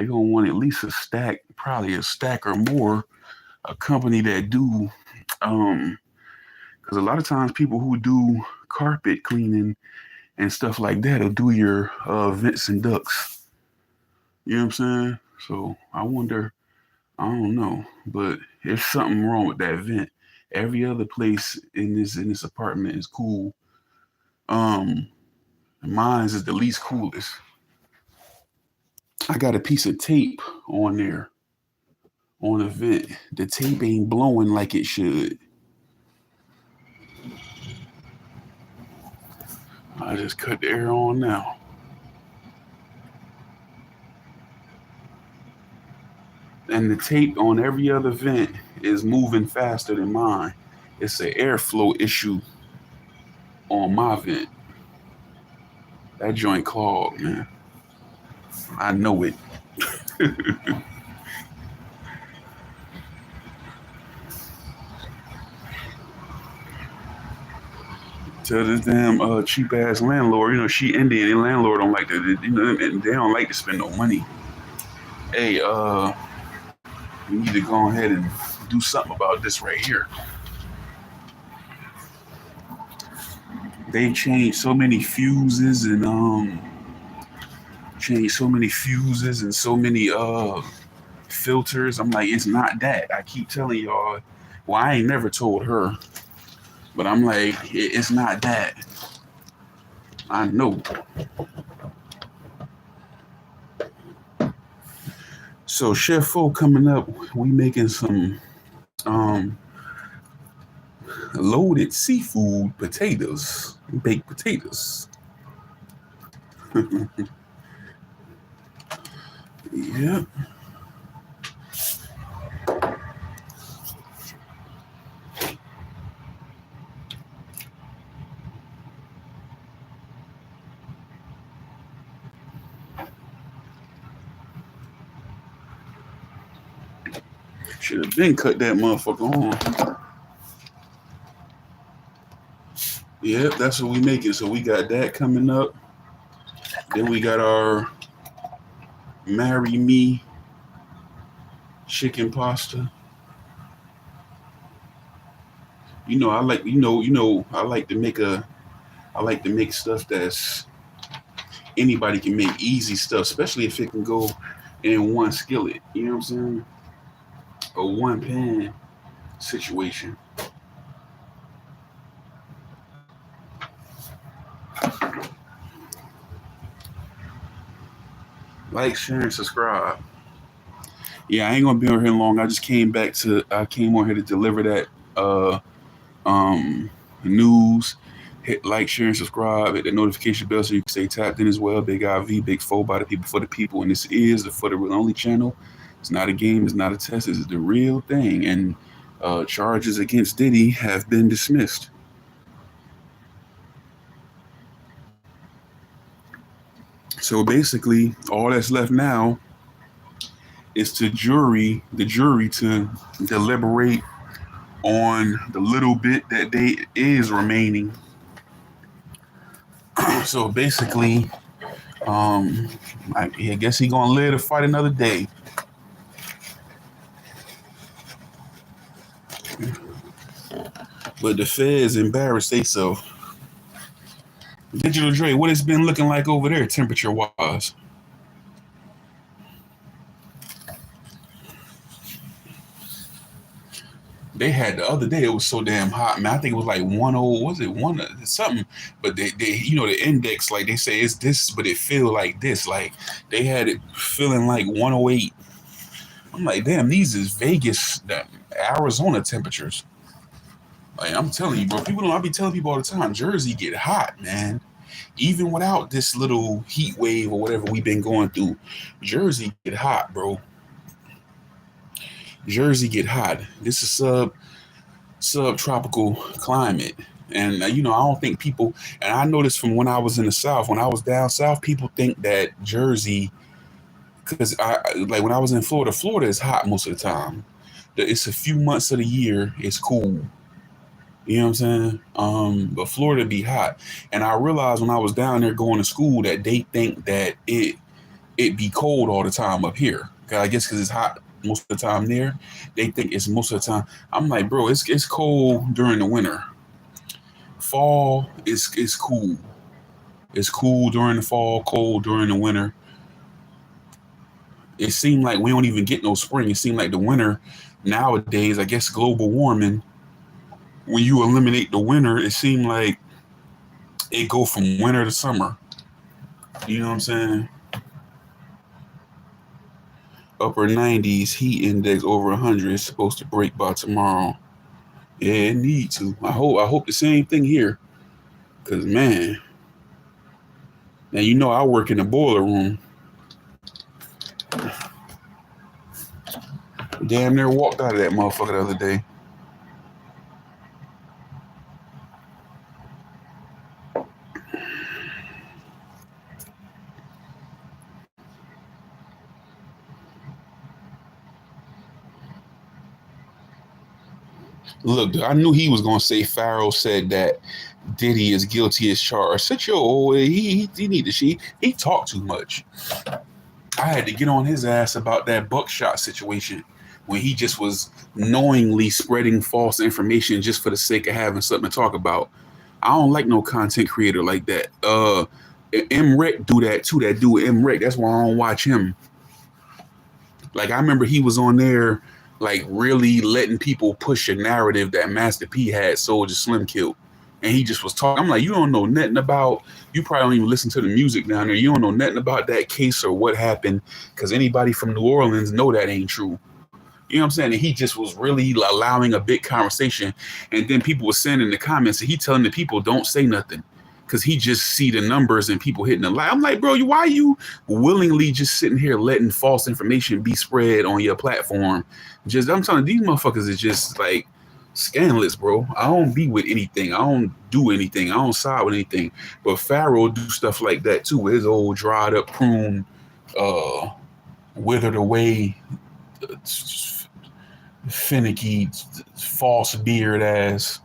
gonna want at least a stack, probably a stack or more. A company that do, because a lot of times people who do carpet cleaning and stuff like that will do your vents and ducts. You know what I'm saying? So I wonder. I don't know, but there's something wrong with that vent. Every other place in this apartment is cool. Um, Mine's is the least coolest. I got a piece of tape on there on a vent. The tape ain't blowing like it should. I just cut the air on now. And the tape on every other vent is moving faster than mine. It's an airflow issue on my vent. That joint clogged, man. I know it. Tell this damn cheap ass landlord, she Indian and landlord don't like to, and they don't like to spend no money. Hey, we need to go ahead and do something about this right here. They changed so many fuses and Change so many fuses and so many filters. I'm like, it's not that. I keep telling y'all. Well, I ain't never told her, but I'm like, it's not that. I know. So Chef Fo coming up, we making some loaded seafood potatoes, baked potatoes. Yeah. Should have been cut that motherfucker on. Yep, that's what we making. So we got that coming up. Then we got our marry me chicken pasta. I like I like to make stuff that's anybody can make, easy stuff, especially if it can go in one skillet. You know what I'm saying? A one pan situation. Like, share, and subscribe. Yeah, I ain't gonna be on here long. I came on here to deliver that um news. Hit like, share, and subscribe. Hit the notification bell so you can stay tapped in as well. Big IV, Big Four, by the people, for the people. And this is the For the Real Only channel. It's not a game, it's not a test, it's the real thing. And charges against Diddy have been dismissed. So basically, all that's left now is the jury to deliberate on the little bit that they is remaining. So basically, I guess he gonna live to fight another day. But the feds embarrassed themselves. Digital Dre, what it's been looking like over there, temperature wise? They had the other day, it was so damn hot, man. I think it was like 10, was it one something? But they the index, like they say it's this, but it feel like this. Like they had it feeling like 108. I'm like, damn, these is Vegas, Arizona temperatures. Like, I'm telling you, bro. I be telling people all the time, Jersey get hot, man. Even without this little heat wave or whatever we've been going through, Jersey get hot, bro. Jersey get hot. This is subtropical climate. And I don't think people, and I noticed from when I was in the South, when I was down South, people think that Jersey, because like when I was in Florida, Florida is hot most of the time. It's a few months of the year it's cool. You know what I'm saying? But Florida be hot. And I realized when I was down there going to school that they think that it be cold all the time up here. I guess because it's hot most of the time there. They think it's most of the time. I'm like, bro, it's cold during the winter. Fall is cool. It's cool during the fall, cold during the winter. It seemed like we don't even get no spring. It seemed like the winter nowadays, I guess global warming, when you eliminate the winter, it seemed like it go from winter to summer. You know what I'm saying? Upper 90s, heat index over 100 is supposed to break by tomorrow. Yeah, it need to. I hope the same thing here. Cause man, now I work in the boiler room. Damn near walked out of that motherfucker the other day. Look, I knew he was gonna say Pharaoh said that Diddy is guilty as charged. Such your old he need to he talked too much. I had to get on his ass about that buckshot situation when he just was knowingly spreading false information just for the sake of having something to talk about. I don't like no content creator like that. Emrek do that too. That dude Emrek. That's why I don't watch him. Like I remember he was on there, like really letting people push a narrative that Master P had Soulja Slim killed, and he just was talking. I'm like, you don't know nothing about. You probably don't even listen to the music down there. You don't know nothing about that case or what happened, because anybody from New Orleans know that ain't true. You know what I'm saying? And he just was really allowing a big conversation. And then people were saying in the comments, and he telling the people, don't say nothing. Because he just see the numbers and people hitting the like. I'm like, bro, why are you willingly just sitting here letting false information be spread on your platform? Just I'm telling you, these motherfuckers is just like scandalous, bro. I don't be with anything. I don't do anything. I don't side with anything. But Pharaoh do stuff like that too, with his old dried up prune, uh, withered away, finicky, false beard ass.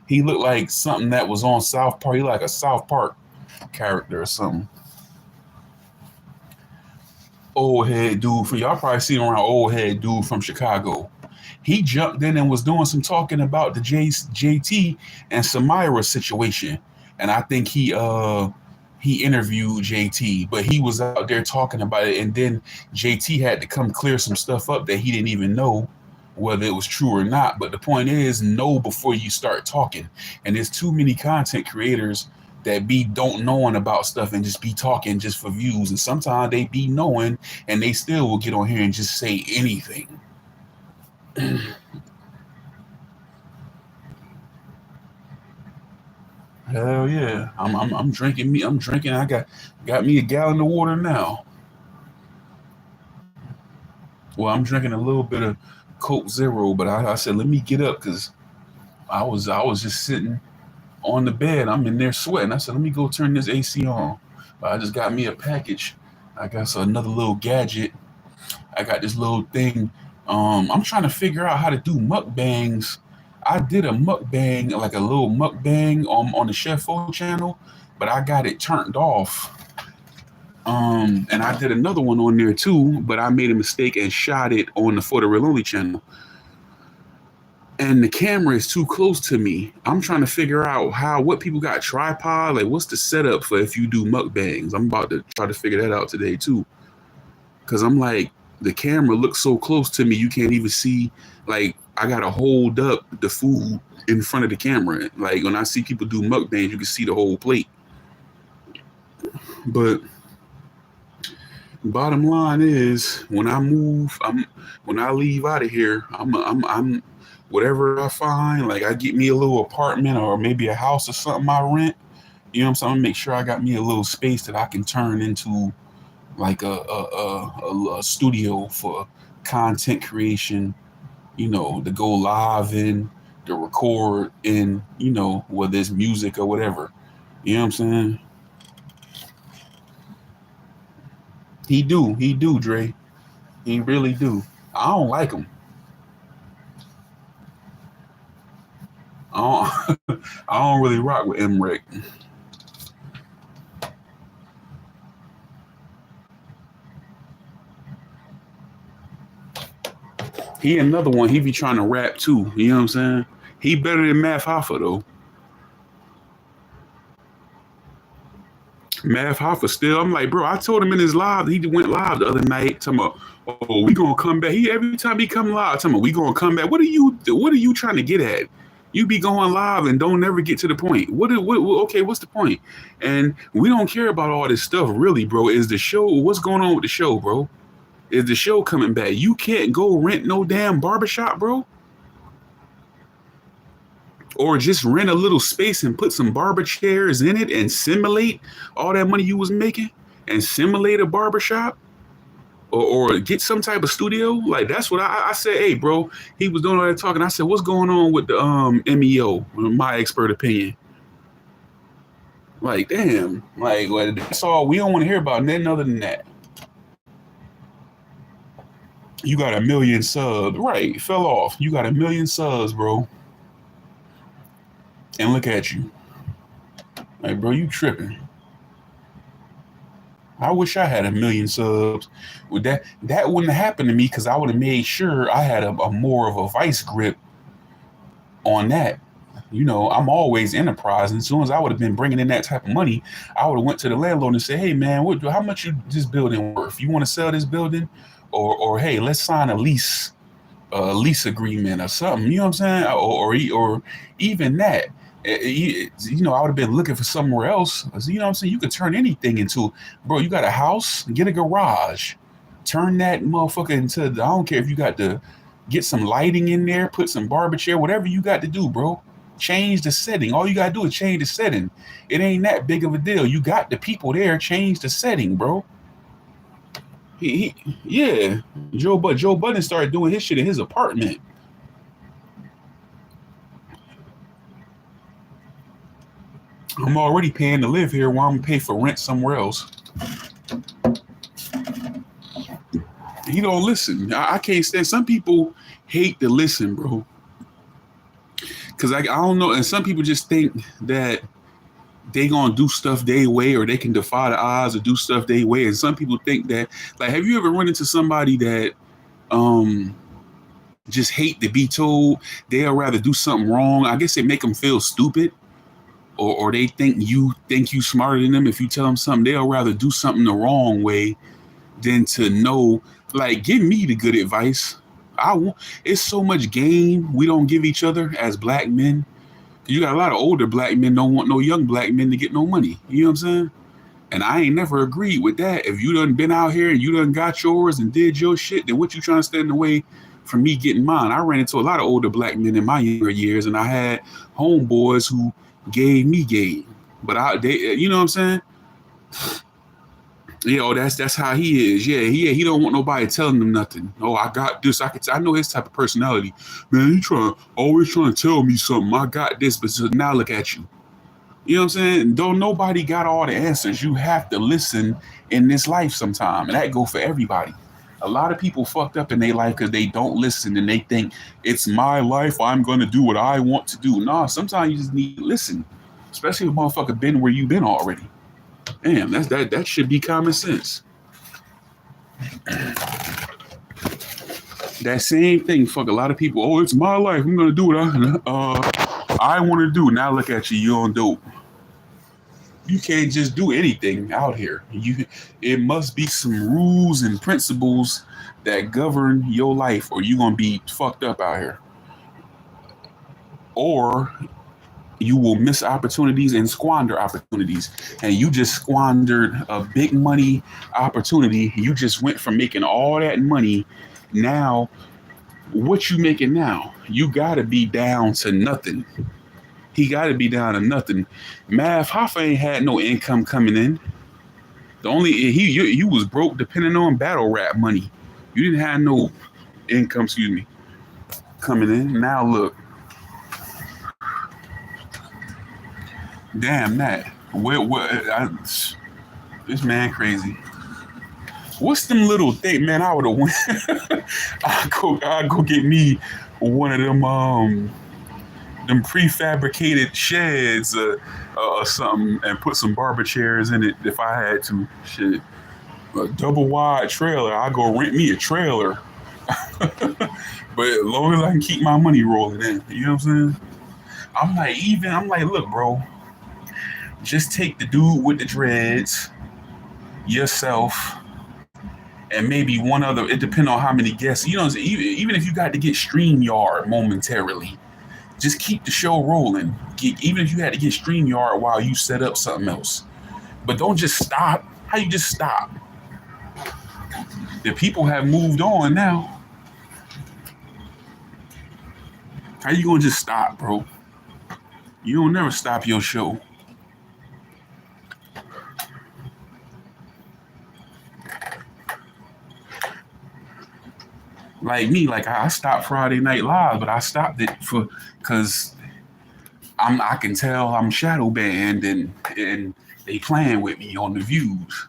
He looked like something that was on South Park. He like a South Park character or something. Old head dude from y'all probably seen him around. Old head dude from Chicago. He jumped in and was doing some talking about the JT and Samira situation, and I think he interviewed JT, but he was out there talking about it, and then JT had to come clear some stuff up that he didn't even know whether it was true or not. But the point is, know before you start talking. And there's too many content creators that be don't knowing about stuff and just be talking just for views. And sometimes they be knowing and they still will get on here and just say anything. Hell yeah. I'm drinking me. I'm drinking. I got me a gallon of water now. Well, I'm drinking a little bit of Coke Zero, but I said let me get up because I was just sitting on the bed. I'm in there sweating. I said let me go turn this AC on. But I just got me a package. I got another little gadget. I got this little thing. I'm trying to figure out how to do mukbangs. I did a mukbang, like a little mukbang on the Chef O channel, but I got it turned off. And I did another one on there too, but I made a mistake and shot it on the For the Real Only channel. And the camera is too close to me. I'm trying to figure out what people got tripod, like what's the setup for if you do mukbangs. I'm about to try to figure that out today too. Cause I'm like, the camera looks so close to me, you can't even see, like I gotta hold up the food in front of the camera. Like when I see people do mukbangs, you can see the whole plate. But bottom line is, when I when I leave out of here, I'm whatever I find. Like I get me a little apartment or maybe a house or something I rent. You know what I'm saying? I'm gonna make sure I got me a little space that I can turn into like a studio for content creation. You know, to go live in, to record in. You know, whether it's music or whatever. You know what I'm saying? He do, Dre. He really do. I don't like him. I don't, I don't really rock with Emrek. He another one. He be trying to rap too. You know what I'm saying? He better than Math Hoffa though. Math Hoffa still. I'm like, bro. I told him in his live. He went live the other night. Talking about, oh, we gonna come back. He every time he come live, talking about, we gonna come back. What are you trying to get at? You be going live and don't never get to the point. Okay, what's the point? And we don't care about all this stuff, really, bro. Is the show? What's going on with the show, bro? Is the show coming back? You can't go rent no damn barbershop, bro. Or just rent a little space and put some barber chairs in it and simulate all that money you was making and simulate a barbershop, or get some type of studio. Like that's what I said. Hey, bro, he was doing all that talking. I said, what's going on with the MEO? My expert opinion. Like, damn, like well, that's all. We don't want to hear about nothing other than that. You got a million subs, right? Fell off. You got a million subs, bro. And look at you. Like, bro, you tripping. I wish I had a million subs. With that wouldn't have happened to me because I would have made sure I had a more of a vice grip on that. I'm always enterprising. As soon as I would have been bringing in that type of money, I would have went to the landlord and said, "Hey, man, how much this building worth? You want to sell this building, or hey, let's sign a lease agreement or something." You know what I'm saying? Or even that. I would have been looking for somewhere else. You know what I'm saying? You could turn anything into, bro. You got a house, get a garage, turn that motherfucker into. I don't care if you got to get some lighting in there, put some barber chair, whatever you got to do, bro. Change the setting. All you gotta do is change the setting. It ain't that big of a deal. You got the people there. Change the setting, bro. Yeah. Joe Budden started doing his shit in his apartment. I'm already paying to live here. Why I'm gonna pay for rent somewhere else? He don't listen. I can't stand. Some people hate to listen, bro. Cause I don't know, and some people just think that they gonna do stuff their way, or they can defy the odds or do stuff their way. And some people think that, like, have you ever run into somebody that um just hate to be told? They'll rather do something wrong. I guess it make them feel stupid, or they think you smarter than them. If you tell them something, they'll rather do something the wrong way than to know. Like, give me the good advice. It's so much game we don't give each other as black men. You got a lot of older black men don't want no young black men to get no money. You know what I'm saying? And I ain't never agreed with that. If you done been out here and you done got yours and did your shit, then what you trying to stand in the way from me getting mine? I ran into a lot of older black men in my younger years, and I had homeboys who gave me game. But you know what I'm saying? That's how he is. Yeah, he don't want nobody telling him nothing. Oh, I got this. I know his type of personality. Man, he always trying to tell me something. I got this, but so now look at you. You know what I'm saying? Don't nobody got all the answers. You have to listen in this life sometime, and that go for everybody. A lot of people fucked up in their life because they don't listen and they think it's my life. I'm gonna do what I want to do. Nah, sometimes you just need to listen, especially if a motherfucker been where you been already. Damn, that should be common sense. That same thing, fuck a lot of people. Oh, it's my life. I'm gonna do what I want to do. Now look at you. You on dope. You can't just do anything out here. It must be some rules and principles that govern your life, or you gonna be fucked up out here. Or you will miss opportunities and squander opportunities. And you just squandered a big money opportunity. You just went from making all that money. Now, what you making now? You gotta be down to nothing. He gotta be down to nothing. Mav Hoffa ain't had no income coming in. The only you was broke depending on battle rap money. You didn't have no income, coming in. Now look. Damn that. This man crazy. What's them little thing, man? I would have went. I'd go get me one of them prefabricated sheds or something, and put some barber chairs in it if I had to. Shit, a double wide trailer. I go rent me a trailer. But as long as I can keep my money rolling in, you know what I'm saying? I'm like, look, bro. Just take the dude with the dreads, yourself, and maybe one other. It depends on how many guests. You know, even if you got to get StreamYard momentarily, just keep the show rolling. Even if you had to get StreamYard while you set up something else. But don't just stop. How you just stop? The people have moved on now. How you gonna just stop, bro? You don't never stop your show. Like me, like I stopped Friday Night Live, but I stopped it because I can tell I'm shadow banned and they playing with me on the views.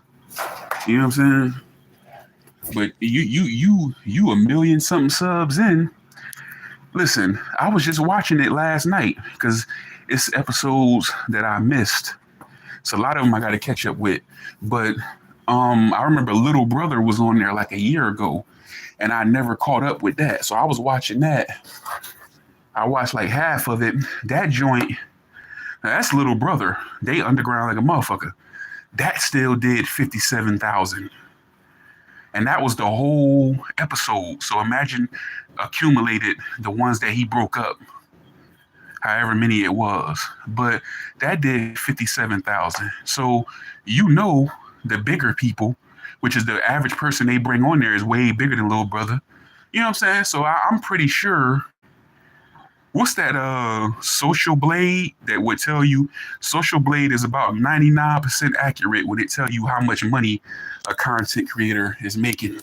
You know what I'm saying? But you a million something subs in. Listen, I was just watching it last night because it's episodes that I missed. So a lot of them I got to catch up with. But I remember Little Brother was on there like a year ago, and I never caught up with that. So I was watching that. I watched like half of it. That joint, that's Little Brother. They underground like a motherfucker. That still did 57,000. And that was the whole episode. So imagine accumulated the ones that he broke up, however many it was. But that did 57,000. So you know the bigger people, which is the average person they bring on there, is way bigger than Little Brother. You know what I'm saying? So I'm pretty sure. What's that Social Blade that would tell you? Social Blade is about 99% accurate when it tell you how much money a content creator is making.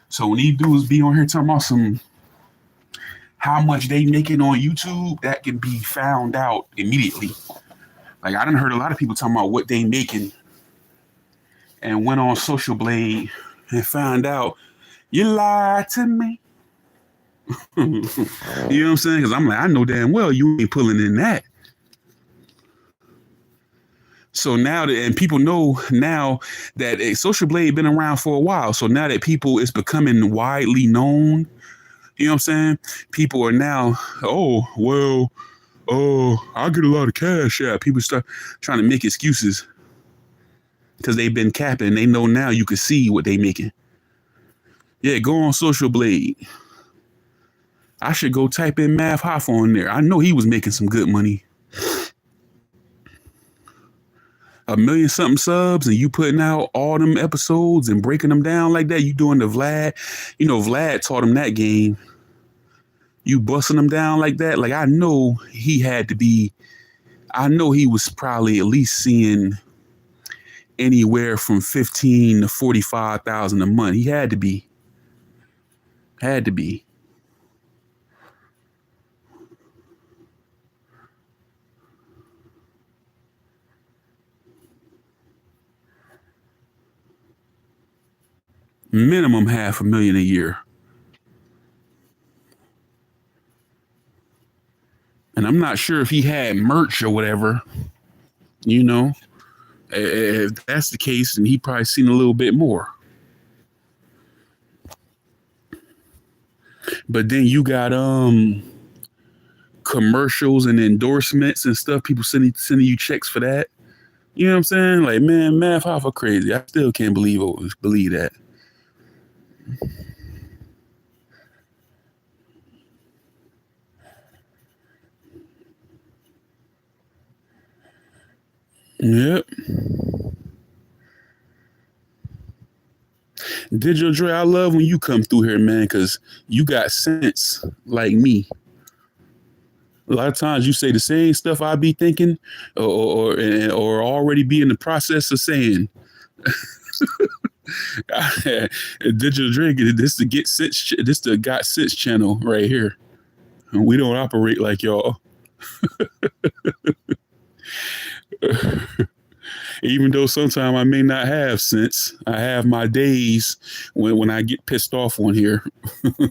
So when these dudes be on here talking about some how much they making on YouTube, that can be found out immediately. Like I done heard a lot of people talking about what they making and went on Social Blade and found out you lied to me. You know what I'm saying? Because I'm like, I know damn well you ain't pulling in that. So now that, and people know now that a Social Blade been around for a while. So now that people, it's becoming widely known. You know what I'm saying? People are now, I get a lot of cash. Yeah, people start trying to make excuses because they've been capping. They know now you can see what they making. Yeah, go on Social Blade. I should go type in Math Hoff on there. I know he was making some good money. 1,000,000 something subs and you putting out all them episodes and breaking them down like that. You doing the Vlad. You know, Vlad taught him that game. You busting them down like that. Like I know he had to be, I know he was probably at least seeing anywhere from 15 to 45,000 a month. He had to be. Had to be. Minimum 500,000 a year. And I'm not sure if he had merch or whatever, you know. If that's the case, then he probably seen a little bit more. But then you got commercials and endorsements and stuff. People sending you checks for that. You know what I'm saying? Like, man, Math Hoffa crazy. I still can't believe that. Yep. Digital Dre, I love when you come through here, man, because you got sense like me. A lot of times you say the same stuff I be thinking or already be in the process of saying. Digital Dre, this the Get Sense, this the Got Sense channel right here. And we don't operate like y'all. Even though sometimes I may not have sense, I have my days when I get pissed off on here.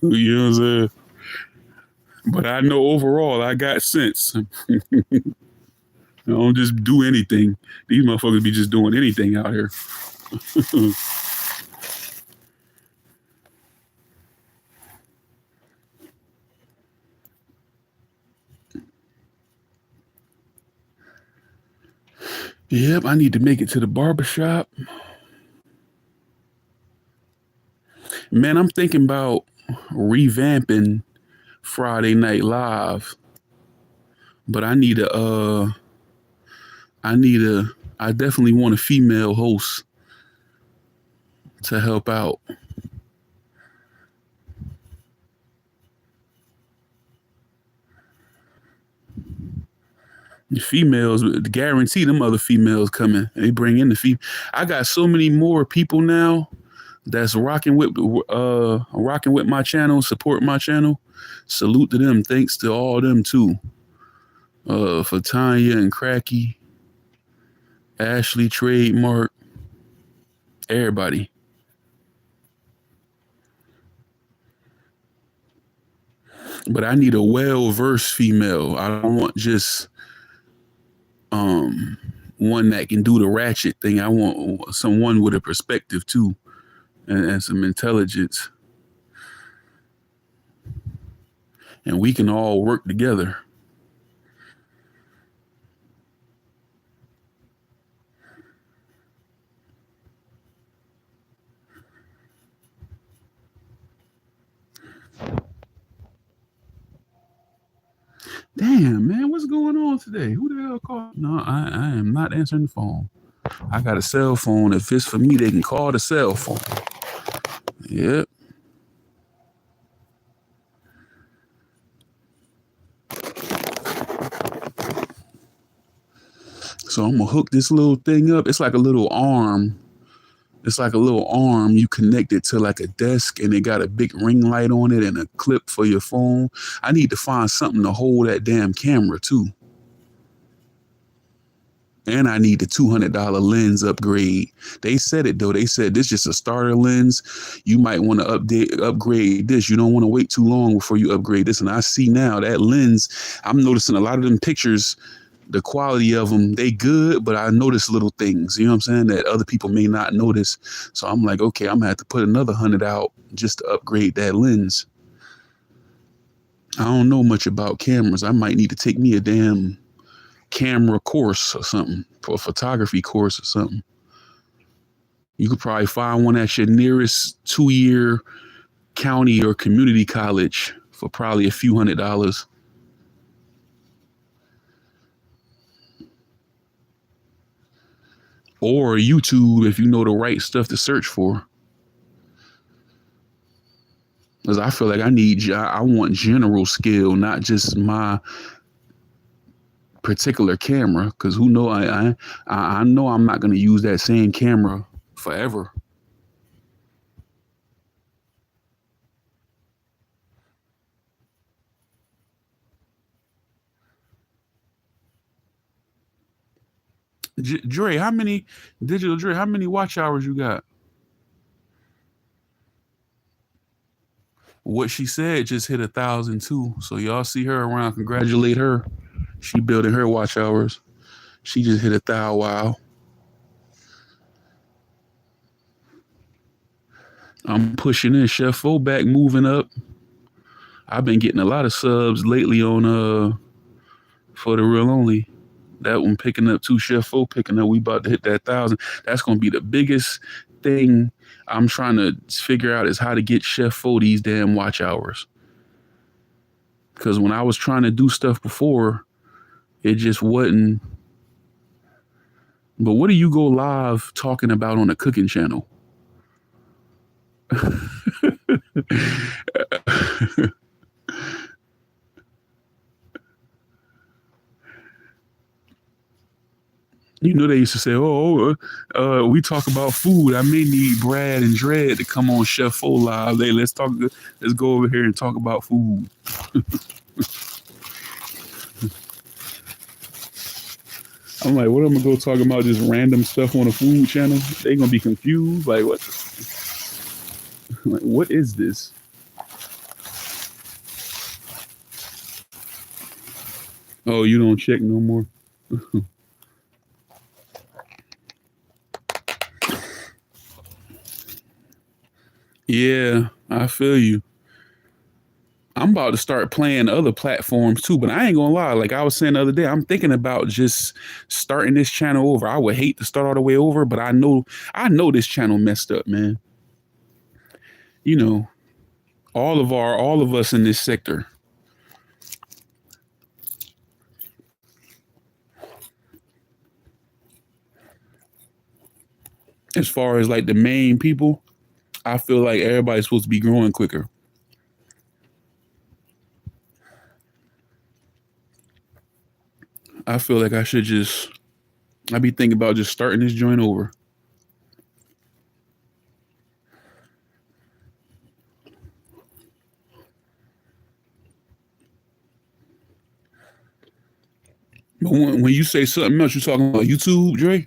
You know what I'm saying? But I know overall I got sense. I don't just do anything. These motherfuckers be just doing anything out here. Yep, I need to make it to the barbershop. Man, I'm thinking about revamping Friday Night Live. But I definitely want a female host to help out. The females, guarantee them other females coming. They bring in the female. I got so many more people now that's rocking with my channel, support my channel. Salute to them. Thanks to all them too. For Tanya and Cracky, Ashley, Trademark, everybody. But I need a well-versed female. I don't want just one that can do the ratchet thing. I want someone with a perspective too, and some intelligence. and we can all work together. Damn, man, what's going on today? Who the hell called? No, I am not answering the phone. I got a cell phone. If it's for me, they can call the cell phone. Yep. So I'm gonna hook this little thing up. It's like a little arm. It's like a little arm you connect it to like a desk, and it got a big ring light on it and a clip for your phone. I need to find something to hold that damn camera too. And I need the $200 lens upgrade. They said it though. They said this is just a starter lens. You might want to upgrade this. You don't want to wait too long before you upgrade this. And I see now that lens, I'm noticing a lot of them pictures, the quality of them, they good, but I notice little things, you know what I'm saying, that other people may not notice. So I'm like, okay, I'm gonna have to put another 100 out just to upgrade that lens. I don't know much about cameras. I might need to take me a damn camera course or something, for a photography course or something. You could probably find one at your nearest 2-year county or community college for probably a few $100s. Or YouTube if you know the right stuff to search for. Because I feel like I want general skill, not just my particular camera. Because who know I know I'm not gonna use that same camera forever. Dre, how many digital Dre? How many watch hours you got? What she said just hit 1,000 too. So y'all see her around, congratulate her. She building her watch hours. She just hit 1,000. Wow. I'm pushing in. Chef O back moving up. I've been getting a lot of subs lately on for the real only. That one picking up too. Chef O picking up. We about to hit that 1,000. That's gonna be the biggest thing I'm trying to figure out is how to get Chef O these damn watch hours. Because when I was trying to do stuff before, it just wasn't. But what do you go live talking about on a cooking channel? You know, they used to say, we talk about food. I may need Brad and Dred to come on Chef O Live. Let's go over here and talk about food. I'm like, what am I gonna go talk about just random stuff on a food channel? They gonna be confused. Like, what? Like, what is this? Oh, you don't check no more? Yeah, I feel you. I'm about to start playing other platforms too, but I ain't gonna lie. Like I was saying the other day, I'm thinking about just starting this channel over. I would hate to start all the way over, but I know this channel messed up, man. You know, all of us in this sector. As far as like the main people, I feel like everybody's supposed to be growing quicker. I feel like I be thinking about just starting this joint over. But when you say something else, you're talking about YouTube, Dre?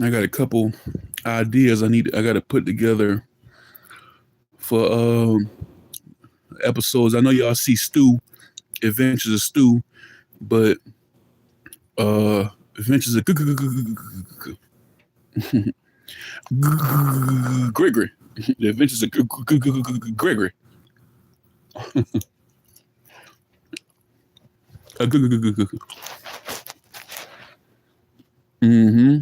I got a couple ideas I got to put together for episodes. I know y'all see Stu, Adventures of Stu, but Adventures of Gregory. The Adventures of Gregory. Mm-hmm.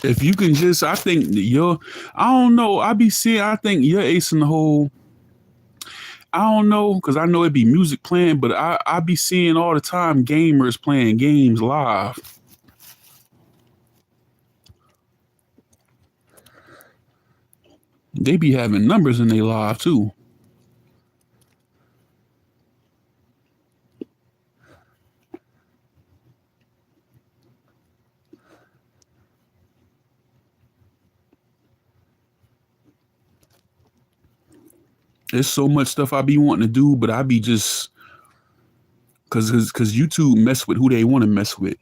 If you can just, I think I don't know. I think you're acing the whole. I don't know because I know it be music playing, but I be seeing all the time gamers playing games live. They be having numbers in their live too. There's so much stuff I be wanting to do, but I be just because YouTube mess with who they want to mess with.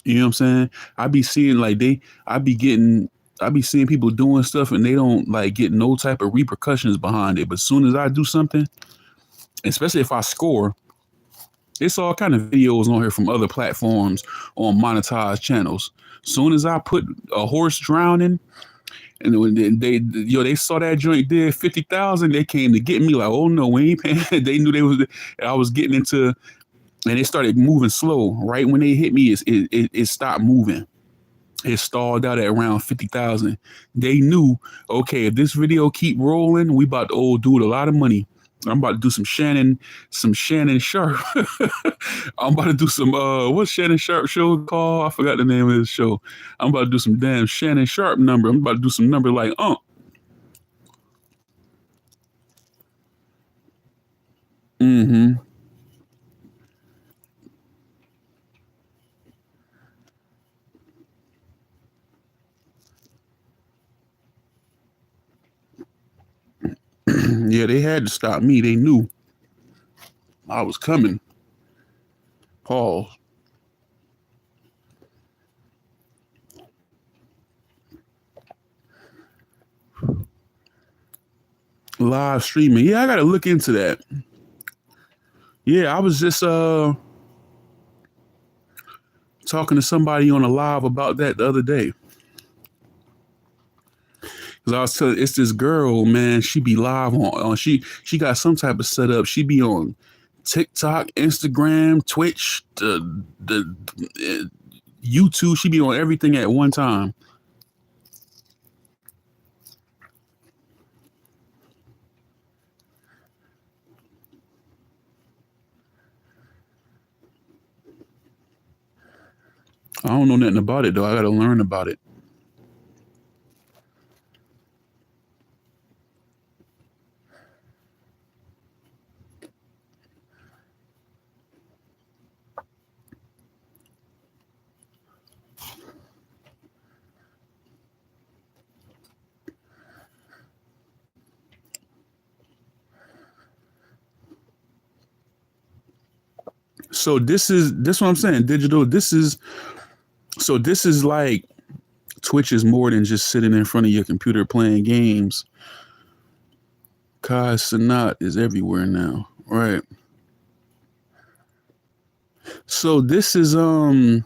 You know what I'm saying? I be seeing like I be getting, I be seeing people doing stuff and they don't like get no type of repercussions behind it. But as soon as I do something, especially if I score, it's all kind of videos on here from other platforms on monetized channels. Soon as I put a horse drowning, and when they saw that joint did 50,000, they came to get me like, oh no, we ain't paying. They knew I was getting into, and it started moving slow. Right when they hit me, it stopped moving. It stalled out at around 50,000. They knew, okay, if this video keep rolling, we about to owe dude a lot of money. I'm about to do some Shannon Sharp. I'm about to do some what's Shannon Sharp show called? I forgot the name of the show. I'm about to do some damn Shannon Sharp number. I'm about to do some number like mm-hmm. Yeah, they had to stop me. They knew I was coming. Pause. Live streaming. Yeah, I gotta look into that. Yeah, I was just talking to somebody on a live about that the other day. Cause I was telling it's this girl, man. She be live on she got some type of setup. She be on TikTok, Instagram, Twitch, the YouTube. She be on everything at one time. I don't know nothing about it though. I gotta learn about it. So this what I'm saying. Digital. This is like Twitch is more than just sitting in front of your computer playing games. Kai Sanat is everywhere now. Right. So this is so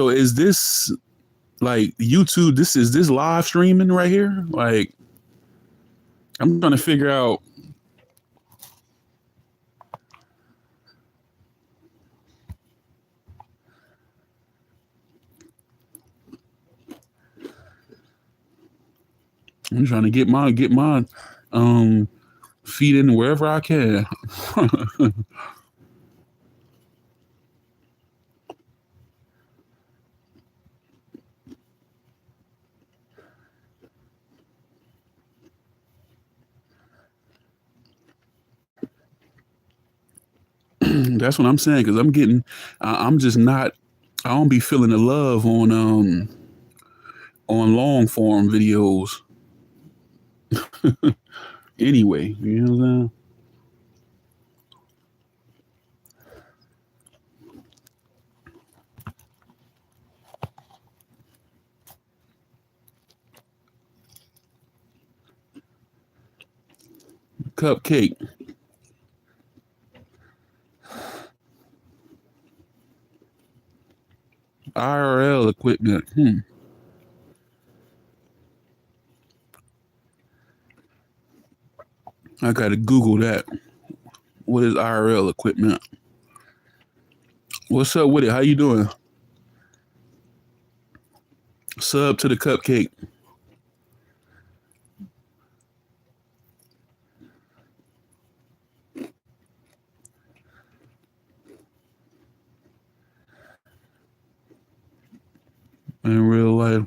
is this like YouTube? This is this live streaming right here? Like I'm trying to figure out. I'm trying to get my um feet in wherever I can. That's what I'm saying because I'm just not. I don't be feeling the love on long form videos. Anyway, you know what I'm saying? Cupcake. IRL equipment. I gotta Google that. What is IRL equipment? What's up with it? How you doing? Sub to the cupcake. In real life.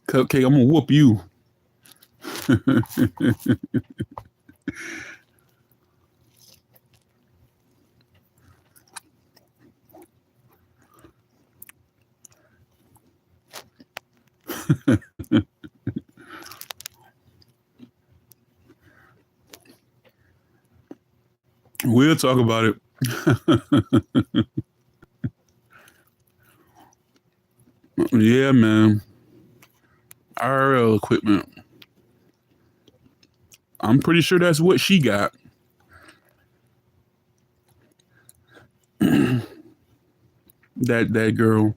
Cupcake, I'm gonna whoop you. We'll talk about it. Yeah, man. IRL equipment. I'm pretty sure that's what she got. That girl.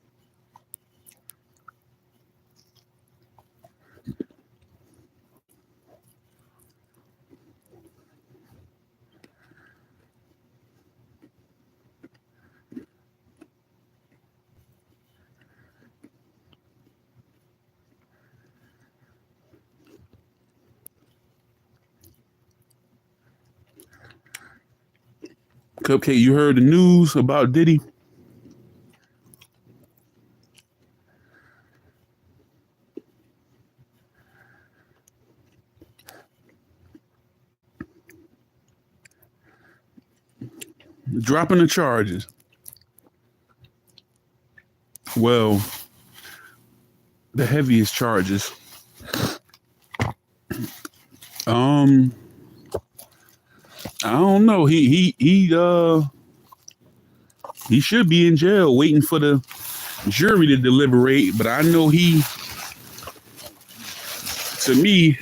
Cupcake, you heard the news about Diddy? Dropping the charges. Well, the heaviest charges. I don't know. He should be in jail waiting for the jury to deliberate, but I know he to me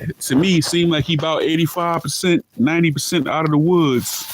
seemed like he about 85%, 90% out of the woods.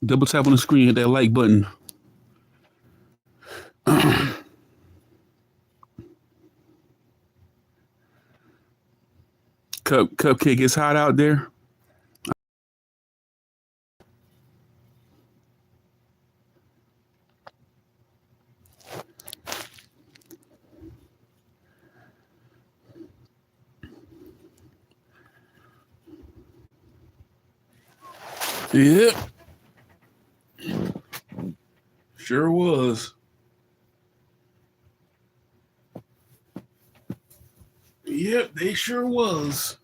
Double tap on the screen, hit that like button. Cupcake, it's hot out there. Yep. Sure was. Yep, they sure was.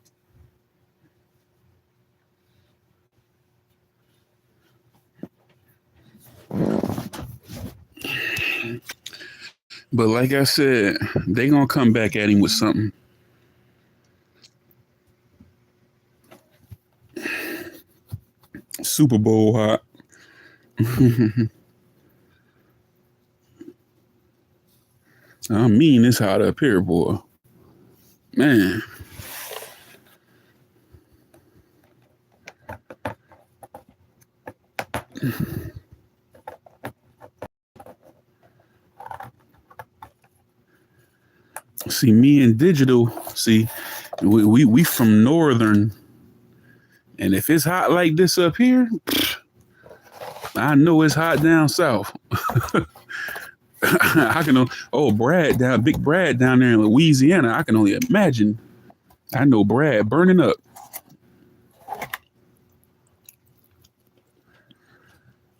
But like I said, they gonna come back at him with something. Super Bowl hot. I mean, it's hot up here, boy. Man. See, me and digital, see, We from northern, and if it's hot like this up here, I know it's hot down south. I can Big Brad down there in Louisiana. I can only imagine. I know Brad burning up.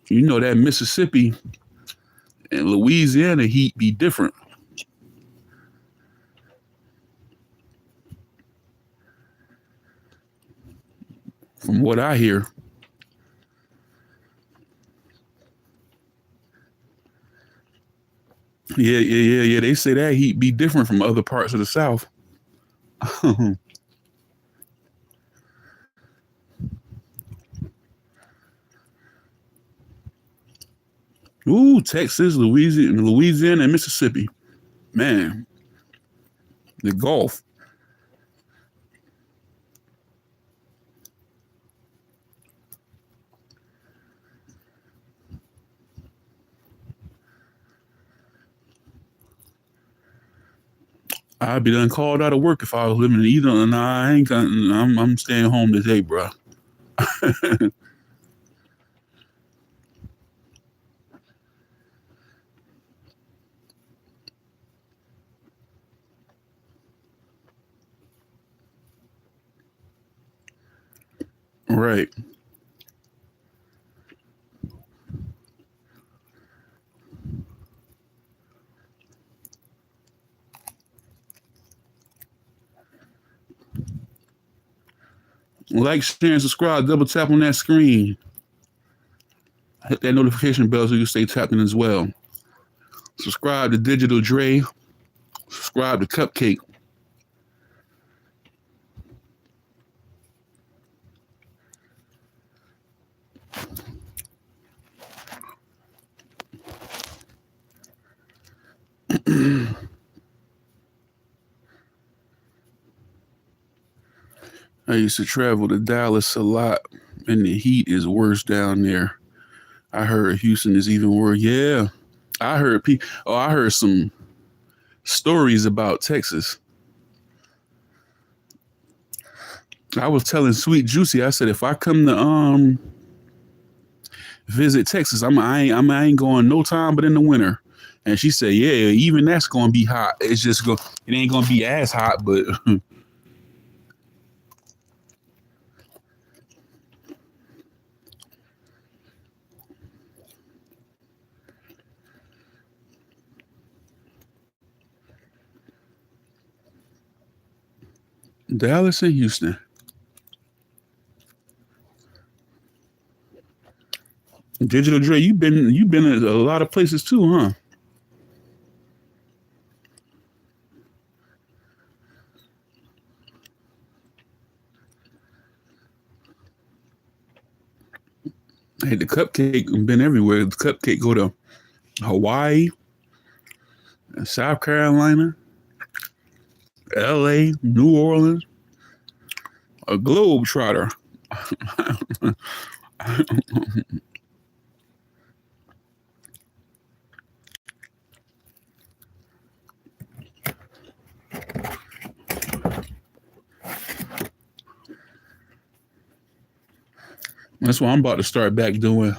You know that Mississippi and Louisiana heat be different. From what I hear. Yeah. They say that heat be different from other parts of the South. Ooh, Texas, Louisiana, and Mississippi. Man, the Gulf. I'd be done called out of work if I was living in either. Nah, I ain't gonna, I'm staying home today, bro. Right. Like, share, and subscribe. Double tap on that screen. Hit that notification bell so you stay tapped in as well. Subscribe to Digital Dre. Subscribe to Cupcake. I used to travel to Dallas a lot, and the heat is worse down there. I heard Houston is even worse. Yeah, I heard I heard some stories about Texas. I was telling Sweet Juicy, I said if I come to visit Texas, I ain't going no time but in the winter. And she said, yeah, even that's gonna be hot. It ain't gonna be as hot, but Dallas and Houston. Digital Dre, you've been at a lot of places too, huh? Hey, the Cupcake been everywhere. The Cupcake go to Hawaii, South Carolina, LA, New Orleans, a globe trotter. That's what I'm about to start back doing.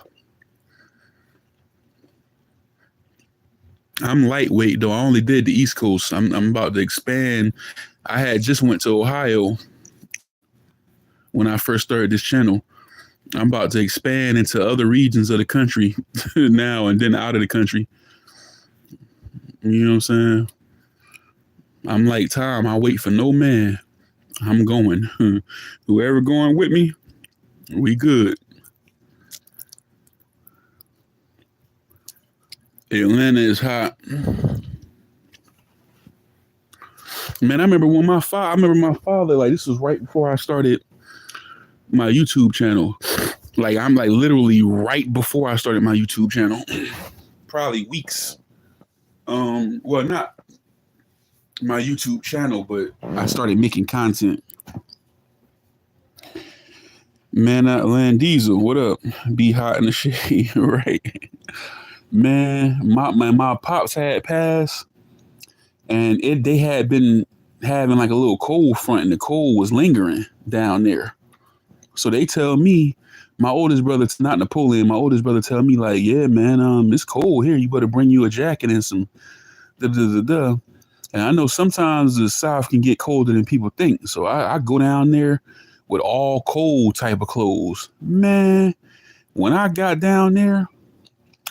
I'm lightweight though. I only did the East Coast. I'm about to expand. I had just went to Ohio when I first started this channel. I'm about to expand into other regions of the country now and then out of the country. You know what I'm saying? I'm like Tom. I wait for no man. I'm going. Whoever going with me, we good. Atlanta is hot. Man, I remember my father, like this was right before I started my YouTube channel. Like I'm like literally right before I started my YouTube channel. Probably weeks. Well, not my YouTube channel, but I started making content. Man, Land Diesel, what up? Be hot in the shade, right? Man, my pops had passed, and they had been having like a little cold front, and the cold was lingering down there. So they tell me, my oldest brother, not Napoleon, my oldest brother tell me like, yeah, man, it's cold here. You better bring you a jacket and some da da da da. And I know sometimes the South can get colder than people think. So I go down there with all cold type of clothes. Man, when I got down there,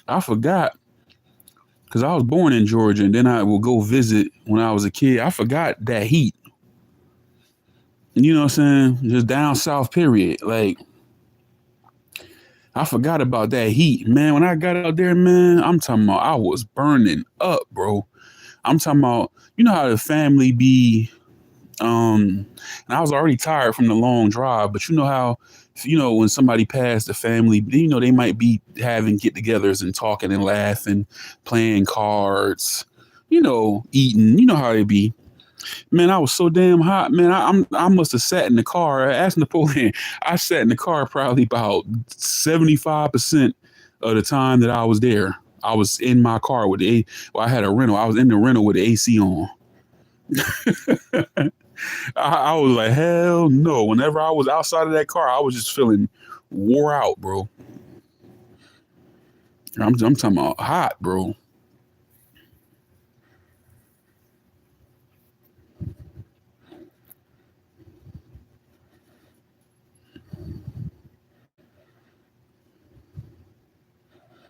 I forgot because I was born in Georgia and then I would go visit when I was a kid. I forgot that heat. You know what I'm saying? Just down south, period. Like, I forgot about that heat. Man, when I got out there, man, I'm talking about I was burning up, bro. I'm talking about, you know how the family be, and I was already tired from the long drive, but you know how, when somebody passed the family, they might be having get-togethers and talking and laughing, playing cards, eating, you know how they be. Man, I was so damn hot, man. I must have sat in the car. Ask Napoleon. I sat in the car probably about 75% of the time that I was there. I was in my car with I had a rental. I was in the rental with the AC on. I was like, hell no. Whenever I was outside of that car, I was just feeling wore out, bro. I'm talking about hot, bro.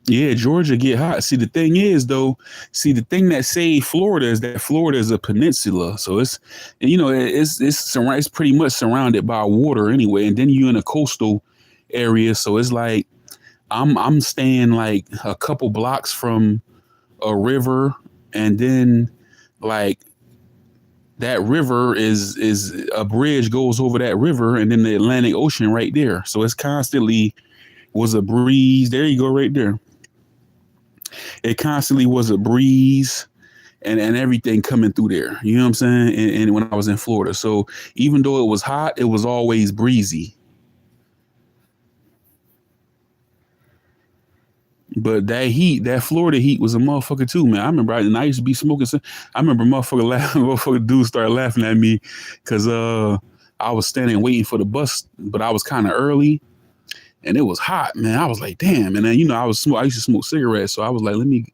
Yeah, Georgia get hot. See, the thing is, though, the thing that saved Florida is that Florida is a peninsula, so it's pretty much surrounded by water anyway, and then you're in a coastal area, so it's like I'm staying like a couple blocks from a river, and then like that river is a bridge goes over that river, and then the Atlantic Ocean right there, so it's constantly was a breeze. There you go, right there. It constantly was a breeze and everything coming through there. You know what I'm saying? And when I was in Florida. So even though it was hot, it was always breezy. But that Florida heat was a motherfucker too, man. I remember and I used to be smoking. I remember motherfucker dudes started laughing at me because I was standing waiting for the bus, but I was kind of early. And it was hot, man. I was like, damn. And then, I used to smoke cigarettes. So I was like, let me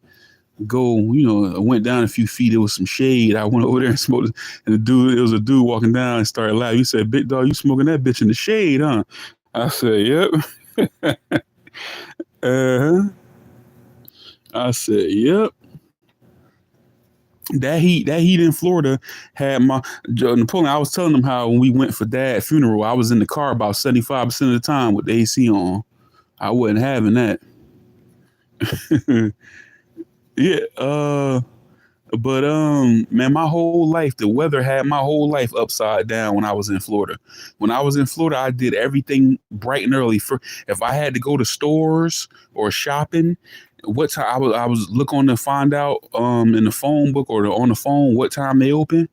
go, I went down a few feet. It was some shade. I went over there and smoked. And it was a dude walking down and started laughing. He said, big dog, you smoking that bitch in the shade, huh? I said, yep. uh-huh. I said, yep. That heat in Florida had Napoleon. I was telling them how when we went for Dad's funeral, I was in the car about 75% of the time with the AC on. I wasn't having that. Yeah. But man, my whole life, the weather had my whole life upside down when I was in Florida. When I was in Florida, I did everything bright and early. If I had to go to stores or shopping, what time I was looking to find out in the phone book or on the phone what time they open.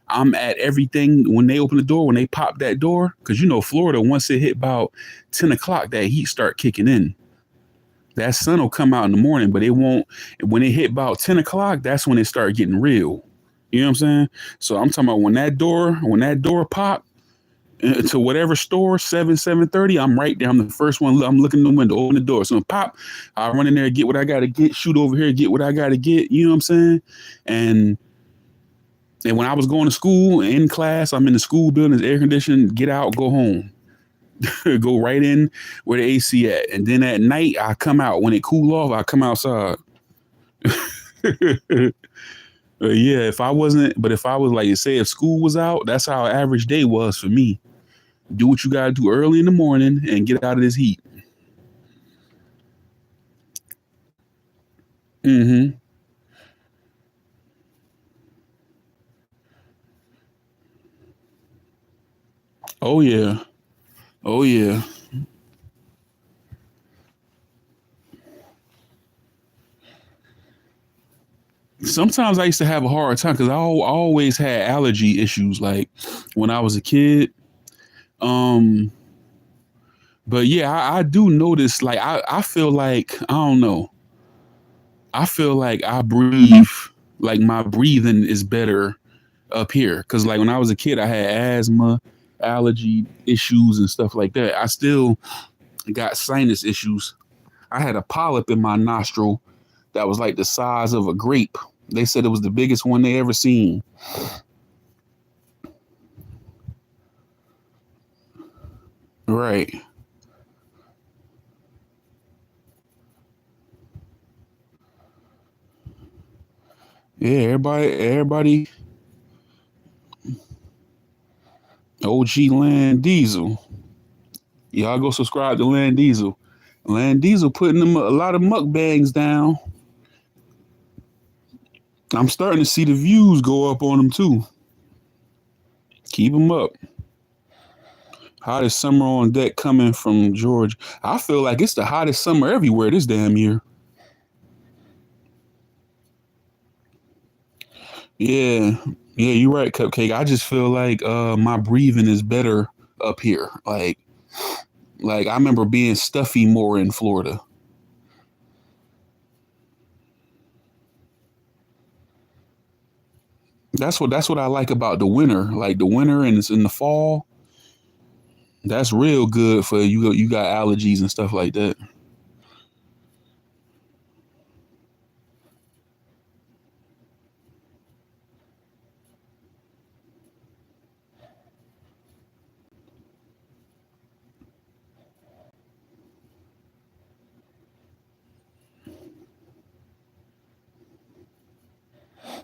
I'm at everything when they open the door, when they pop that door, because Florida, once it hit about 10 o'clock, that heat start kicking in. That sun will come out in the morning, but it won't. When it hit about 10 o'clock, that's when it started getting real. You know what I'm saying? So I'm talking about when that door pop to whatever store, 7:30, I'm right there. I'm the first one. I'm looking in the window, open the door. So pop, I run in there, get what I got to get, shoot over here, get what I got to get. You know what I'm saying? And when I was going to school, in class, I'm in the school building, it's air conditioned, get out, go home. Go right in where the AC at. And then at night, I come out. When it cool off, I come outside. Yeah, if I was like, say if school was out, that's how an average day was for me. Do what you got to do early in the morning and get out of this heat. Mm-hmm. Oh, yeah. Oh, yeah. Sometimes I used to have a hard time because I always had allergy issues, like when I was a kid. Um, but yeah, I do notice, like, I feel like, I don't know. I feel like I breathe, like my breathing is better up here. Cause like when I was a kid, I had asthma, allergy issues and stuff like that. I still got sinus issues. I had a polyp in my nostril that was like the size of a grape. They said it was the biggest one they ever seen. Right. Yeah, everybody, OG Land Diesel. Y'all go subscribe to Land Diesel. Land Diesel putting them a lot of mukbangs down. I'm starting to see the views go up on them too. Keep them up. Hottest summer on deck coming from Georgia. I feel like it's the hottest summer everywhere this damn year. Yeah, yeah, you're right, Cupcake. I just feel like my breathing is better up here. Like I remember being stuffy more in Florida. That's what I like about the winter. Like the winter and it's in the fall. That's real good for you. You got allergies and stuff like that.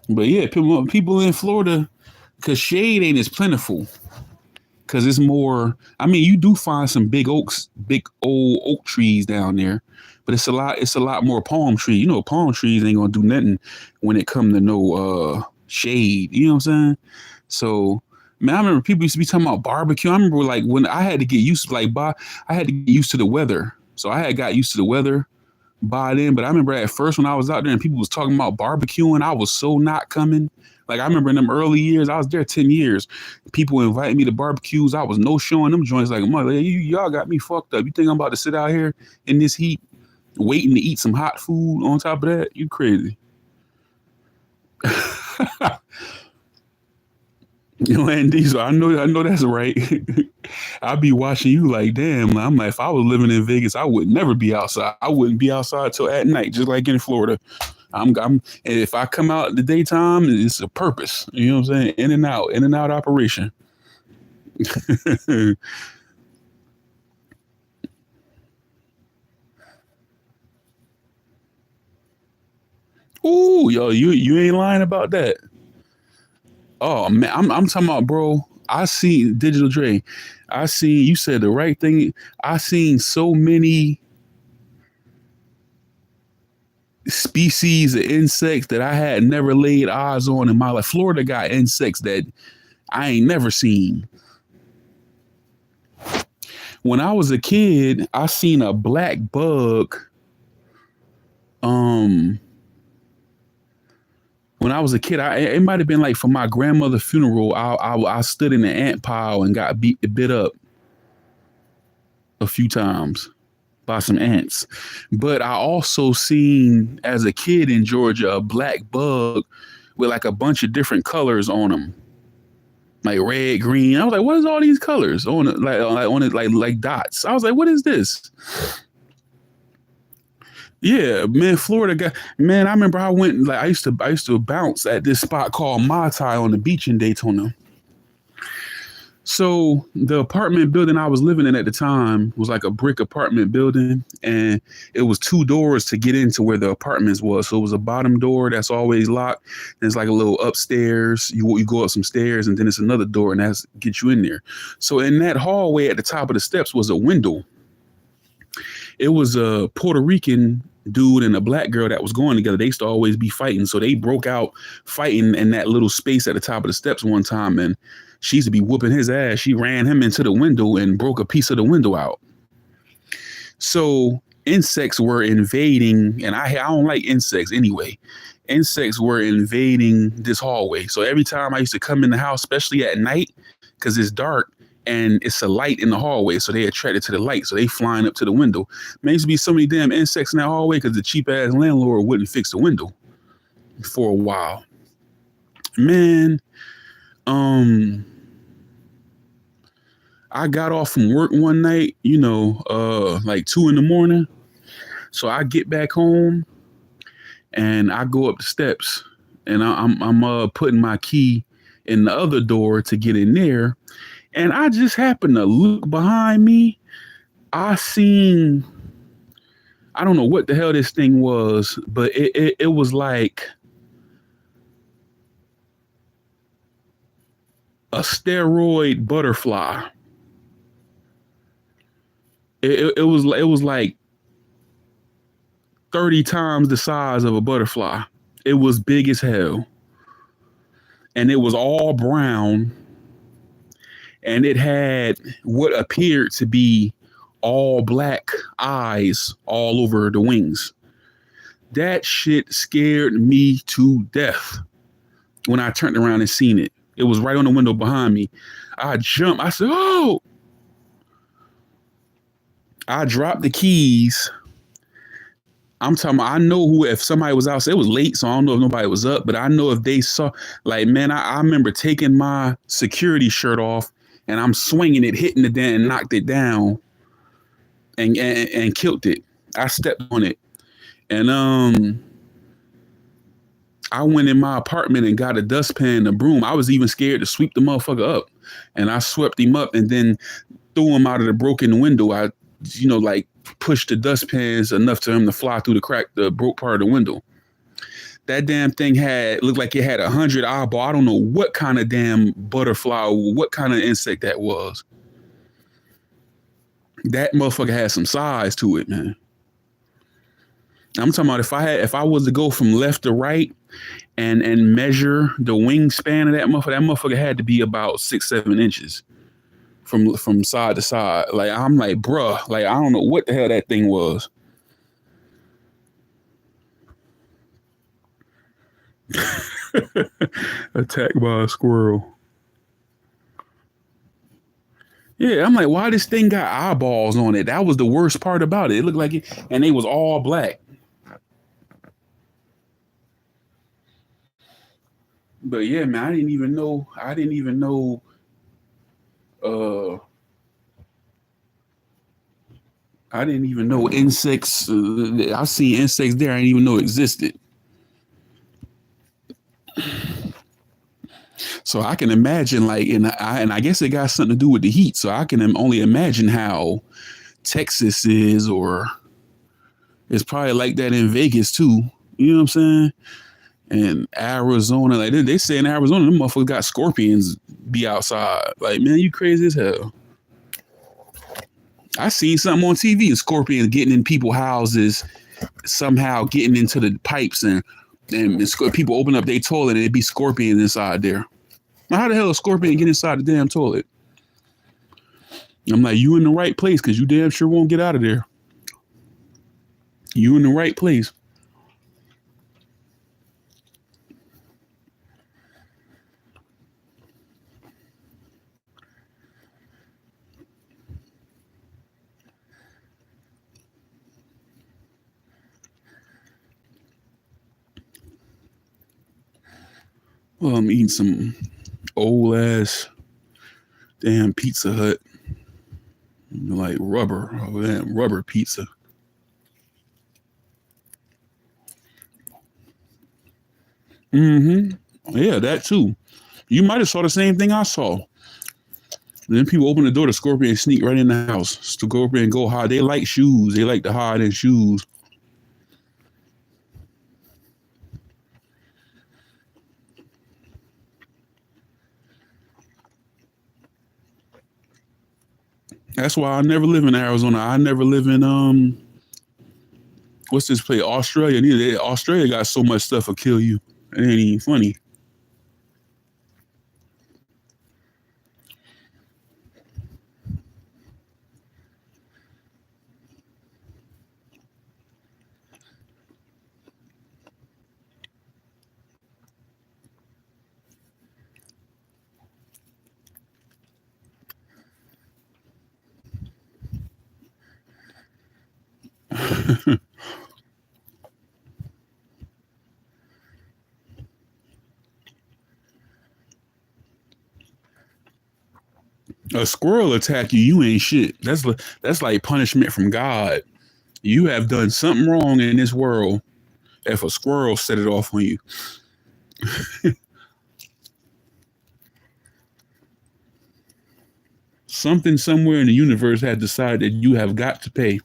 But yeah, people in Florida, cause shade ain't as plentiful. Cause it's more. I mean, you do find some big oaks, big old oak trees down there, but it's a lot. It's a lot more palm tree. You know, palm trees ain't gonna do nothing when it come to no shade. You know what I'm saying? So, man, I remember people used to be talking about barbecue. I remember like when I had to get used to I had to get used to the weather. So I had got used to the weather by then. But I remember at first when I was out there and people was talking about barbecuing, I was so not coming. Like I remember in them early years, I was there 10 years. People invited me to barbecues. I was no showing them joints like, mother, y'all got me fucked up. You think I'm about to sit out here in this heat waiting to eat some hot food on top of that? You crazy. You know, and Diesel, I know that's right. I be watching you like, damn. I'm like, if I was living in Vegas, I would never be outside. I wouldn't be outside till at night, just like in Florida. And if I come out the daytime, it's a purpose. You know what I'm saying? In and out operation. Ooh, yo, you ain't lying about that. Oh man, I'm talking about, bro. I seen Digital Dre. I seen you said the right thing. I seen so many species of insects that I had never laid eyes on in my life. Florida got insects that I ain't never seen. When I was a kid, I seen a black bug. Um, when I was a kid, it might have been like for my grandmother's funeral. I stood in the ant pile and got bit up a few times by some ants. But I also seen as a kid in Georgia a black bug with like a bunch of different colors on them, like red, green. I was like, what is all these colors on it? Like on it, like dots. I was like, what is this? Yeah, man, Florida got man. I remember I went like I used to bounce at this spot called Mai Tai on the beach in Daytona. So the apartment building I was living in at the time was like a brick apartment building, and it was two doors to get into where the apartments was. So it was a bottom door that's always locked. There's like a little upstairs. You go up some stairs, and then it's another door, and that's get you in there. So in that hallway at the top of the steps was a window. It was a Puerto Rican dude and a black girl that was going together. They used to always be fighting. So they broke out fighting in that little space at the top of the steps one time. And she used to be whooping his ass. She ran him into the window and broke a piece of the window out. So insects were invading, and I don't like insects anyway. Insects were invading this hallway. So every time I used to come in the house, especially at night, because it's dark, and it's a light in the hallway, so they attracted to the light, so they flying up to the window. Man, used to be so many damn insects in that hallway because the cheap ass landlord wouldn't fix the window for a while. Man, Um, I got off from work one night, like 2 in the morning. So I get back home and I go up the steps and I'm putting my key in the other door to get in there. And I just happened to look behind me. I seen, I don't know what the hell this thing was, but it was like a steroid butterfly. It was like 30 times the size of a butterfly. It was big as hell. And it was all brown. And it had what appeared to be all black eyes all over the wings. That shit scared me to death when I turned around and seen it. It was right on the window behind me. I jumped. I said, oh. I dropped the keys. I'm talking about, I know who, if somebody was out, it was late, so I don't know if nobody was up, but I know if they saw, like, man, I remember taking my security shirt off and I'm swinging it, hitting the damn, and knocked it down and killed it. I stepped on it. And I went in my apartment and got a dustpan and a broom. I was even scared to sweep the motherfucker up. And I swept him up and then threw him out of the broken window. I, like pushed the dustpans enough to him to fly through the crack, the broke part of the window. That damn thing looked like it had 100 eyeball. I don't know what kind of damn butterfly, what kind of insect that was. That motherfucker had some size to it, man. I'm talking about if I was to go from left to right and measure the wingspan of that motherfucker had to be about 6-7 inches from side to side. Like, I'm like, bruh, like, I don't know what the hell that thing was. Attacked by a squirrel. Yeah, I'm like, why this thing got eyeballs on it? That was the worst part about it. It looked like it, and they was all black. But yeah, man, I didn't even know. I didn't even know insects. I seen insects there I didn't even know existed. So I can imagine, like, and I guess it got something to do with the heat. So I can only imagine how Texas is, or it's probably like that in Vegas too. You know what I'm saying? And Arizona, like they say in Arizona, them motherfuckers got scorpions be outside. Like, man, you crazy as hell. I seen something on TV, a scorpion getting in people's houses, somehow getting into the pipes, and people open up their toilet and it'd be scorpions inside there. Now, how the hell a scorpion get inside the damn toilet? I'm like, you in the right place because you damn sure won't get out of there. You in the right place. Well, I'm eating some old ass damn Pizza Hut, like rubber pizza. Mm-hmm. Yeah, that too. You might have saw the same thing I saw. Then people open the door, the scorpion sneak right in the house. Scorpion go hide. They like shoes. They like to hide in shoes. That's why I never live in Arizona. I never live in what's this place? Australia. Neither Australia got so much stuff will kill you. It ain't even funny. A squirrel attack you, you ain't shit. That's like punishment from God. You have done something wrong in this world if a squirrel set it off on you. Something somewhere in the universe had decided that you have got to pay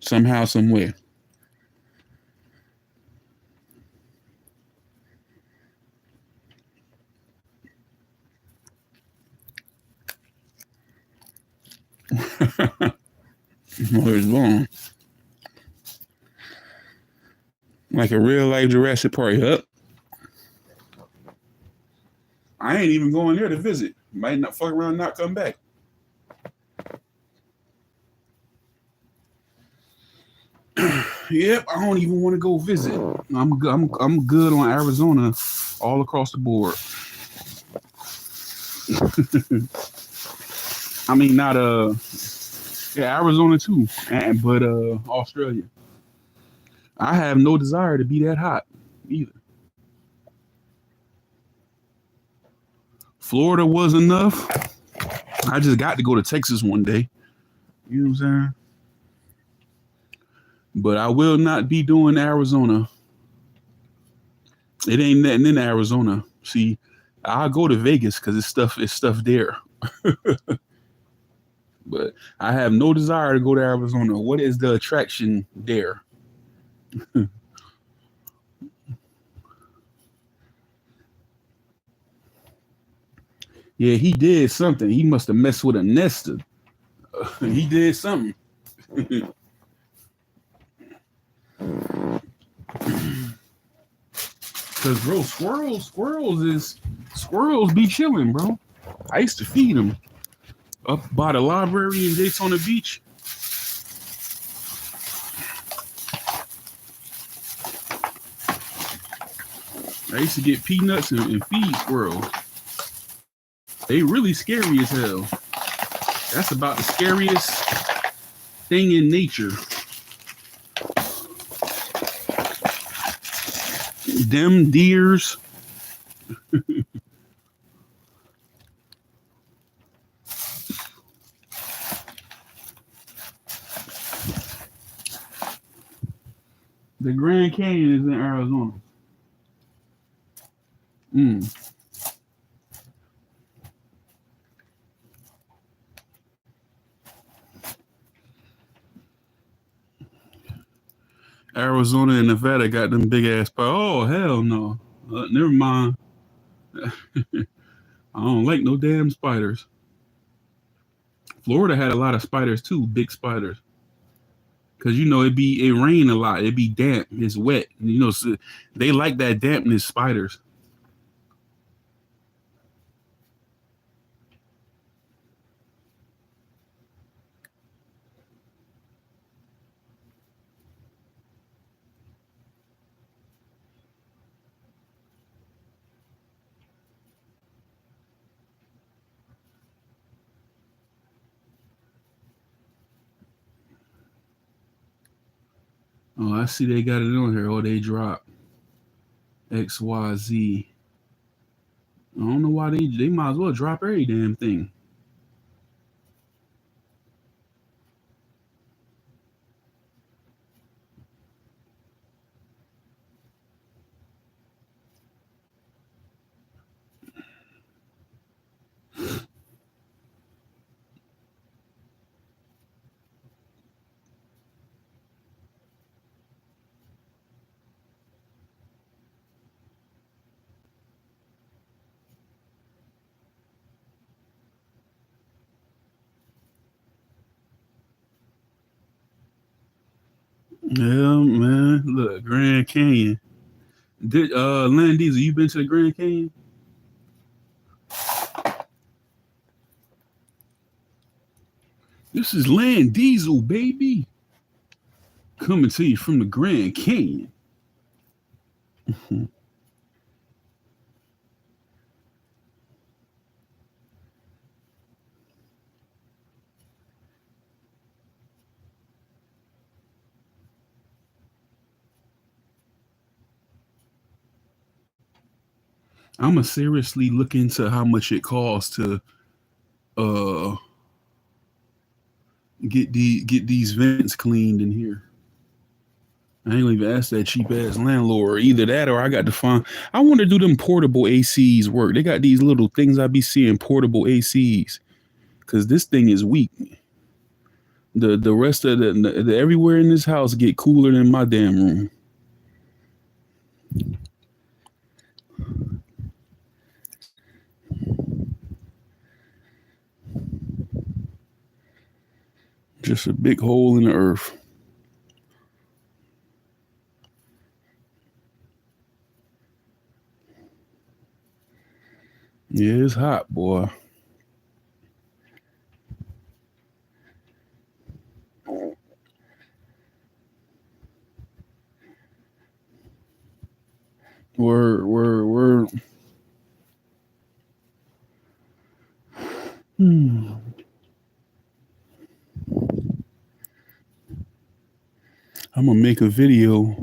somehow, some way. Well, it's long. Like a real life Jurassic Park. Yup. I ain't even going there to visit. Might not fuck around, and not come back. Yep, I don't even want to go visit. I'm good on Arizona, all across the board. I mean, not yeah, Arizona too, but Australia. I have no desire to be that hot either. Florida was enough. I just got to go to Texas one day. You know what I'm saying? But I will not be doing Arizona. It ain't nothing in Arizona. See, I'll go to Vegas because it's stuff there. But I have no desire to go to Arizona. What is the attraction there? Yeah, he did something. He must have messed with a nester. He did something. Cause bro, squirrels be chilling, bro. I used to feed them up by the library in Daytona Beach. I used to get peanuts and feed squirrels. They really scary as hell. That's about the scariest thing in nature. Them deers. The Grand Canyon is in Arizona. Mm. Arizona and Nevada got them big ass. Oh hell no! Never mind. I don't like no damn spiders. Florida had a lot of spiders too, big spiders. Cause you know it rain a lot. It be damp. It's wet. You know so they like that dampness. Spiders. Oh, I see they got it on here. Oh, they drop XYZ. I don't know why they might as well drop every damn thing. Yeah, man. Look, Grand Canyon. Did Land Diesel, you been to the Grand Canyon? This is Land Diesel, baby. Coming to you from the Grand Canyon. I'ma seriously look into how much it costs to uh get these vents cleaned in here. I ain't gonna even ask that cheap ass landlord. Either that or I got to find. I want to do them portable ACs work. They got these little things I be seeing, portable ACs, because this thing is weak. The rest of the everywhere in this house get cooler than my damn room. Just a big hole in the earth. Yeah, it's hot, boy. We're hmm. I'm gonna make a video,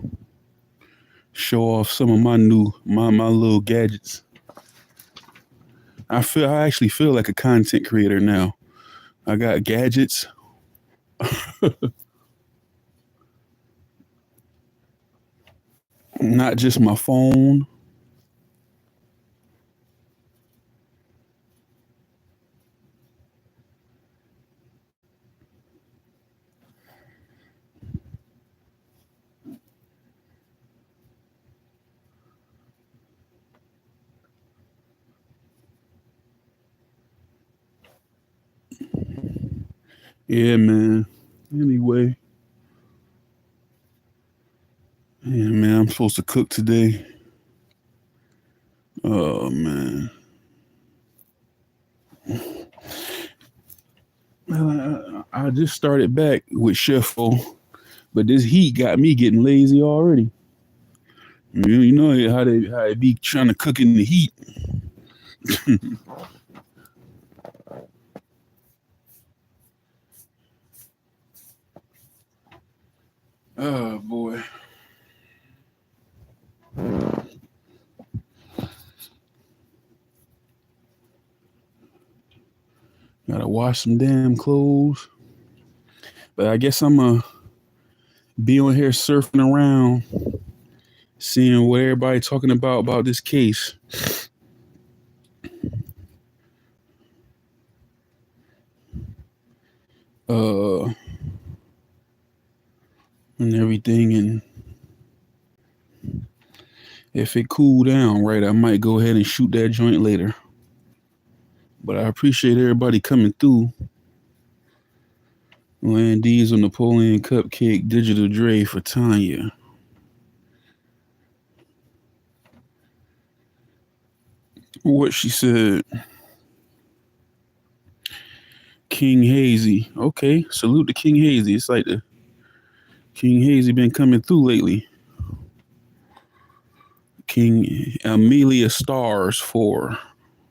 show off some of my little gadgets. I actually feel like a content creator now. I got gadgets. Not just my phone. Yeah, man. Anyway, yeah, man. I'm supposed to cook today. Oh man. I just started back with Chef O, but this heat got me getting lazy already. You know how they be trying to cook in the heat. Oh boy. Gotta wash some damn clothes. But I guess I'm gonna be on here surfing around, seeing what everybody talking about this case. Uh, and everything, and if it cool down right, I might go ahead and shoot that joint later. But I appreciate everybody coming through. Land Diesel, Napoleon Cupcake, Digital Dre for Tanya. What she said. King Hazy. Okay, salute to King Hazy. It's like the King Hazy been coming through lately. King Amelia Stars 4.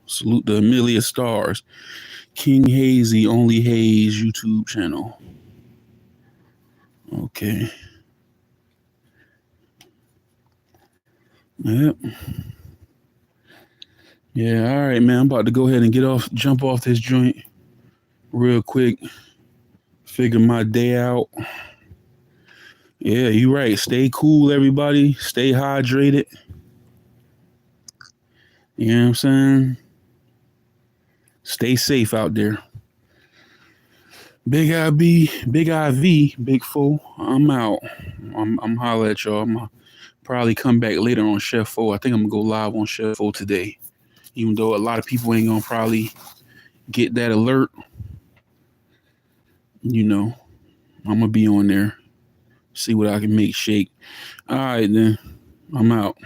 Salute to Amelia Stars. King Hazy, Only Haze YouTube channel. Okay. Yep. Yeah, all right, man. I'm about to go ahead and jump off this joint real quick. Figure my day out. Yeah, you're right. Stay cool, everybody. Stay hydrated. You know what I'm saying? Stay safe out there. Big IB, Big IV, Big Foe. I'm out. I'm holla at y'all. I'm gonna probably come back later on Chef Foe. I think I'm gonna go live on Chef Foe today. Even though a lot of people ain't gonna probably get that alert. You know, I'm gonna be on there. See what I can make shake. All right then. I'm out.